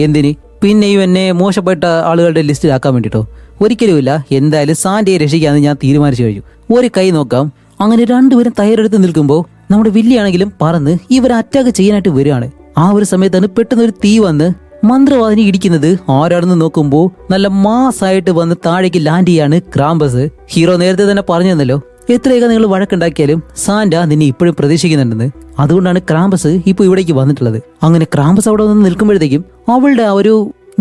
എന്തിന്, പിന്നെയും എന്നെ മോശപ്പെട്ട ആളുകളുടെ ലിസ്റ്റിലാക്കാൻ വേണ്ടിട്ടോ? ഒരിക്കലുമില്ല, എന്തായാലും സാന്റയെ രക്ഷിക്കാന്ന് ഞാൻ തീരുമാനിച്ചു കഴിഞ്ഞു, ഒരു കൈ നോക്കാം. അങ്ങനെ രണ്ടുപേരും തയ്യാറെടുത്ത് നിൽക്കുമ്പോൾ നമ്മുടെ വില്ലിയാണെങ്കിലും പറന്ന് ഇവരെ അറ്റാക്ക് ചെയ്യാനായിട്ട് വരികയാണ്. ആ ഒരു സമയത്താണ് പെട്ടെന്ന് ഒരു തീ വന്ന് മന്ത്രവാദിനി ഇടിക്കുന്നത്. ആരാണെന്ന് നോക്കുമ്പോൾ നല്ല മാസായിട്ട് വന്ന് താഴേക്ക് ലാൻഡ് ചെയ്യാണ് ക്രാംബസ്. ഹീറോ നേരത്തെ തന്നെ പറഞ്ഞു തന്നല്ലോ, എത്രയൊക്കെ നിങ്ങൾ വഴക്കുണ്ടാക്കിയാലും സാന്റ നിന്നെ ഇപ്പോഴും പ്രതീക്ഷിക്കുന്നുണ്ടെന്ന്. അതുകൊണ്ടാണ് ക്രാംബസ് ഇപ്പൊ ഇവിടേക്ക് വന്നിട്ടുള്ളത്. അങ്ങനെ ക്രാംബസ് അവിടെ വന്ന് നിൽക്കുമ്പോഴത്തേക്കും അവളുടെ ആ ഒരു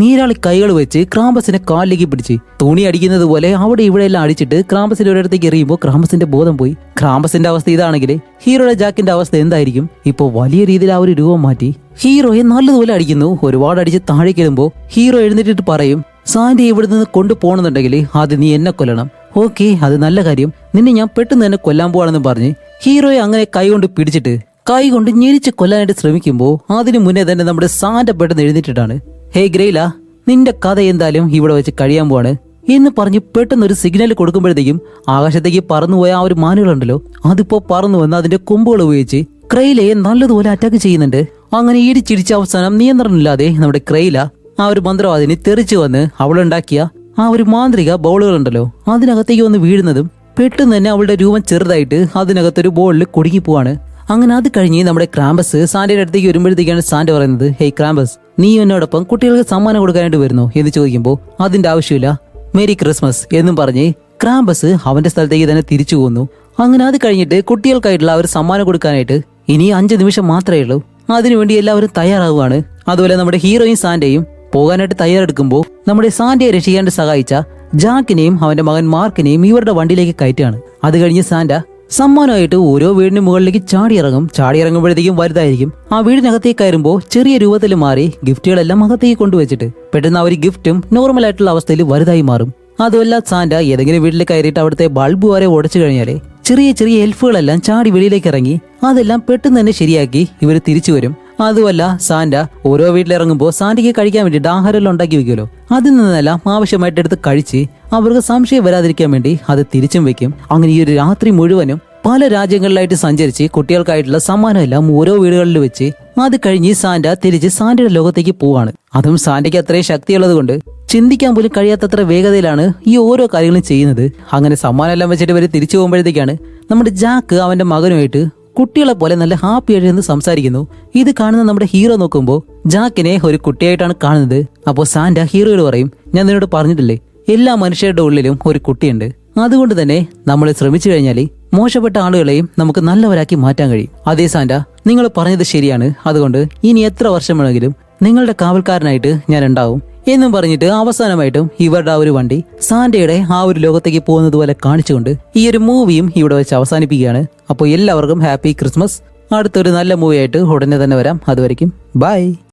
നീരാളി കൈകൾ വെച്ച് ക്രാംബസിനെ കാലിലേക്ക് പിടിച്ച് തുണി അടിക്കുന്നത് പോലെ അവിടെ ഇവിടെ എല്ലാം അടിച്ചിട്ട് ക്രാംബസിന്റെ ഒരിടത്തേക്ക് എറിയുമ്പോൾ ക്രാംബസിന്റെ ബോധം പോയി. ക്രാംബസിന്റെ അവസ്ഥ ഇതാണെങ്കിൽ ഹീറോയുടെ ജാക്കിന്റെ അവസ്ഥ എന്തായിരിക്കും? ഇപ്പൊ വലിയ രീതിയിൽ ആ ഒരു രൂപം മാറ്റി ഹീറോയെ നല്ലതുപോലെ അടിക്കുന്നു. ഒരുപാട് അടിച്ച് താഴേക്ക് ഇടുമ്പോൾ ഹീറോ എഴുന്നേറ്റിട്ട് പറയും, സാന്റി ഇവിടെ നിന്ന് കൊണ്ടുപോകണമെന്നുണ്ടെങ്കിൽ അത് നീ എന്നെ കൊല്ലണം. ഓക്കെ, അത് നല്ല കാര്യം, നിന്നെ ഞാൻ പെട്ടെന്ന് തന്നെ കൊല്ലാൻ പോവാണെന്ന് പറഞ്ഞ് ഹീറോയെ അങ്ങനെ കൈ കൊണ്ട് പിടിച്ചിട്ട് കൈ കൊണ്ട് ഞെരിച്ച് കൊല്ലാനായിട്ട് ശ്രമിക്കുമ്പോൾ അതിനു മുന്നേ തന്നെ നമ്മുടെ സാന്റ പെട്ടെന്ന് എഴുന്നേറ്റിട്ടാണ് ഹേ ഗ്രേല, നിന്റെ കഥ എന്തായാലും ഇവിടെ വെച്ച് കഴിയാൻ പോവാണ് എന്ന് പറഞ്ഞ് പെട്ടെന്ന് ഒരു സിഗ്നൽ കൊടുക്കുമ്പോഴത്തേക്കും ആകാശത്തേക്ക് പറന്നുപോയ ആ ഒരു മാനുകളുണ്ടല്ലോ അതിപ്പോ പറന്നു വന്ന് അതിന്റെ കൊമ്പുകൾ ഉപയോഗിച്ച് ക്രെയിലയെ നല്ലതുപോലെ അറ്റാക്ക് ചെയ്യുന്നുണ്ട്. അങ്ങനെ ഇടിച്ചിടിച്ച അവസാനം നിയന്ത്രണമില്ലാതെ നമ്മുടെ ക്രെയില ആ ഒരു മന്ത്രവാദിനി തെറിച്ചു വന്ന് അവളുണ്ടാക്കിയ ആ ഒരു മാന്ത്രിക ബോളുകളുണ്ടല്ലോ അതിനകത്തേക്ക് വന്ന് വീഴുന്നതും പെട്ടെന്ന് തന്നെ അവളുടെ രൂപം ചെറുതായിട്ട് അതിനകത്തൊരു ബോളിൽ കുടുങ്ങി പോവാണ്. അങ്ങനെ അത് കഴിഞ്ഞ് നമ്മുടെ ക്രാമ്പസ് സാന്റയുടെ അടുത്തേക്ക് വരുമ്പോഴത്തേക്കാണ് സാന്റ പറയുന്നത്, ഹേയ് ക്രാമ്പസ്, നീ എന്നോടൊപ്പം കുട്ടികൾക്ക് സമ്മാനം കൊടുക്കാനായിട്ട് വരുന്നു എന്ന് ചോദിക്കുമ്പോൾ അതിന്റെ ആവശ്യമില്ല, മേരി ക്രിസ്മസ് എന്നും പറഞ്ഞ് ക്രാമ്പസ് അവന്റെ സ്ഥലത്തേക്ക് തന്നെ തിരിച്ചു പോന്നു. അങ്ങനെ അത് കഴിഞ്ഞിട്ട് കുട്ടികൾക്കായിട്ടുള്ള ഒരു സമ്മാനം കൊടുക്കാനായിട്ട് ഇനി 5 നിമിഷം മാത്രമേ ഉള്ളൂ. അതിനുവേണ്ടി എല്ലാവരും തയ്യാറാവുകയാണ്. അതുപോലെ നമ്മുടെ ഹീറോയും സാന്റയും പോകാനായിട്ട് തയ്യാറെടുക്കുമ്പോൾ നമ്മുടെ സാന്റയെ രക്ഷിക്കാണ്ട് സഹായിച്ച ജാക്കിനെയും അവന്റെ മകൻ മാർക്കിനെയും ഇവരുടെ വണ്ടിയിലേക്ക് കയറ്റുകയാണ്. അത് കഴിഞ്ഞ് സാന്റ സമ്മാനമായിട്ട് ഓരോ വീടിന് മുകളിലേക്ക് ചാടിയിറങ്ങുമ്പോഴത്തേക്കും വലുതായിരിക്കും. ആ വീടിനകത്തേക്ക് കയറുമ്പോൾ ചെറിയ രൂപത്തിൽ മാറി ഗിഫ്റ്റുകളെല്ലാം അകത്തേക്ക് കൊണ്ടുവച്ചിട്ട് പെട്ടെന്ന് ആ ഒരു ഗിഫ്റ്റും നോർമൽ ആയിട്ടുള്ള അവസ്ഥയിൽ വലുതായി മാറും. അതുമല്ല സാന്റ ഏതെങ്കിലും വീട്ടിൽ കയറിയിട്ട് അവിടുത്തെ ബൾബ് വരെ ഉടച്ചു കഴിഞ്ഞാലേ ചെറിയ ചെറിയ എൽഫുകളെല്ലാം ചാടി വെളിയിലേക്ക് ഇറങ്ങി അതെല്ലാം പെട്ടെന്ന് തന്നെ ശരിയാക്കി ഇവർ തിരിച്ചു വരും. അതുമല്ല സാന്റ ഓരോ വീട്ടിലിറങ്ങുമ്പോൾ സാന്റയ്ക്ക് കഴിക്കാൻ വേണ്ടിയിട്ട് ആഹാരമെല്ലാം ഉണ്ടാക്കി വെക്കുമല്ലോ, അതിൽ നിന്നെല്ലാം ആവശ്യമായിട്ട് എടുത്ത് കഴിച്ച് അവർക്ക് സംശയം വരാതിരിക്കാൻ വേണ്ടി അത് തിരിച്ചും വെക്കും. അങ്ങനെ ഈ ഒരു രാത്രി മുഴുവനും പല രാജ്യങ്ങളിലായിട്ട് സഞ്ചരിച്ച് കുട്ടികൾക്കായിട്ടുള്ള സമ്മാനമെല്ലാം ഓരോ വീടുകളിൽ വെച്ച് അത് കഴിഞ്ഞ് സാന്റ തിരിച്ച് സാന്റയുടെ ലോകത്തേക്ക് പോവാണ്. അതും സാന്റയ്ക്ക് അത്രയും ശക്തിയുള്ളത് കൊണ്ട് ചിന്തിക്കാൻ പോലും കഴിയാത്തത്ര വേഗതയിലാണ് ഈ ഓരോ കാര്യങ്ങളും ചെയ്യുന്നത്. അങ്ങനെ സമ്മാനമെല്ലാം വെച്ചിട്ട് ഇവർ തിരിച്ചു പോകുമ്പോഴത്തേക്കാണ് നമ്മുടെ ജാക്ക് അവന്റെ മകനുമായിട്ട് കുട്ടികളെ പോലെ നല്ല ഹാപ്പി ആയിട്ട് നിന്ന് സംസാരിക്കുന്നു. ഇത് കാണുന്ന നമ്മുടെ ഹീറോ നോക്കുമ്പോൾ ജാക്കിനെ ഒരു കുട്ടിയായിട്ടാണ് കാണുന്നത്. അപ്പോൾ സാന്റ ഹീറോയോട് പറയും, ഞാൻ നിന്നോട് പറഞ്ഞിട്ടില്ലേ എല്ലാ മനുഷ്യരുടെ ഉള്ളിലും ഒരു കുട്ടിയുണ്ട്, അതുകൊണ്ട് തന്നെ നമ്മൾ ശ്രമിച്ചു കഴിഞ്ഞാൽ മോശപ്പെട്ട ആളുകളെയും നമുക്ക് നല്ലവരാക്കി മാറ്റാൻ കഴിയും. അതേ സാന്റ, നിങ്ങൾ പറഞ്ഞത് ശരിയാണ്, അതുകൊണ്ട് ഇനി എത്ര വർഷം വേണമെങ്കിലും നിങ്ങളുടെ കാവൽക്കാരനായിട്ട് ഞാൻ ഉണ്ടാവും എന്നും പറഞ്ഞിട്ട് അവസാനമായിട്ടും ഇവരുടെ ആ ഒരു വണ്ടി സാന്റയുടെ ആ ഒരു ലോകത്തേക്ക് പോകുന്നത് പോലെ കാണിച്ചുകൊണ്ട് ഈ ഒരു മൂവിയും ഇവിടെ വെച്ച് അവസാനിപ്പിക്കുകയാണ്. അപ്പോൾ എല്ലാവർക്കും ഹാപ്പി ക്രിസ്മസ്. അടുത്തൊരു നല്ല മൂവിയായിട്ട് ഉടനെ തന്നെ വരാം. അതുവരെയ്ക്കും ബൈ.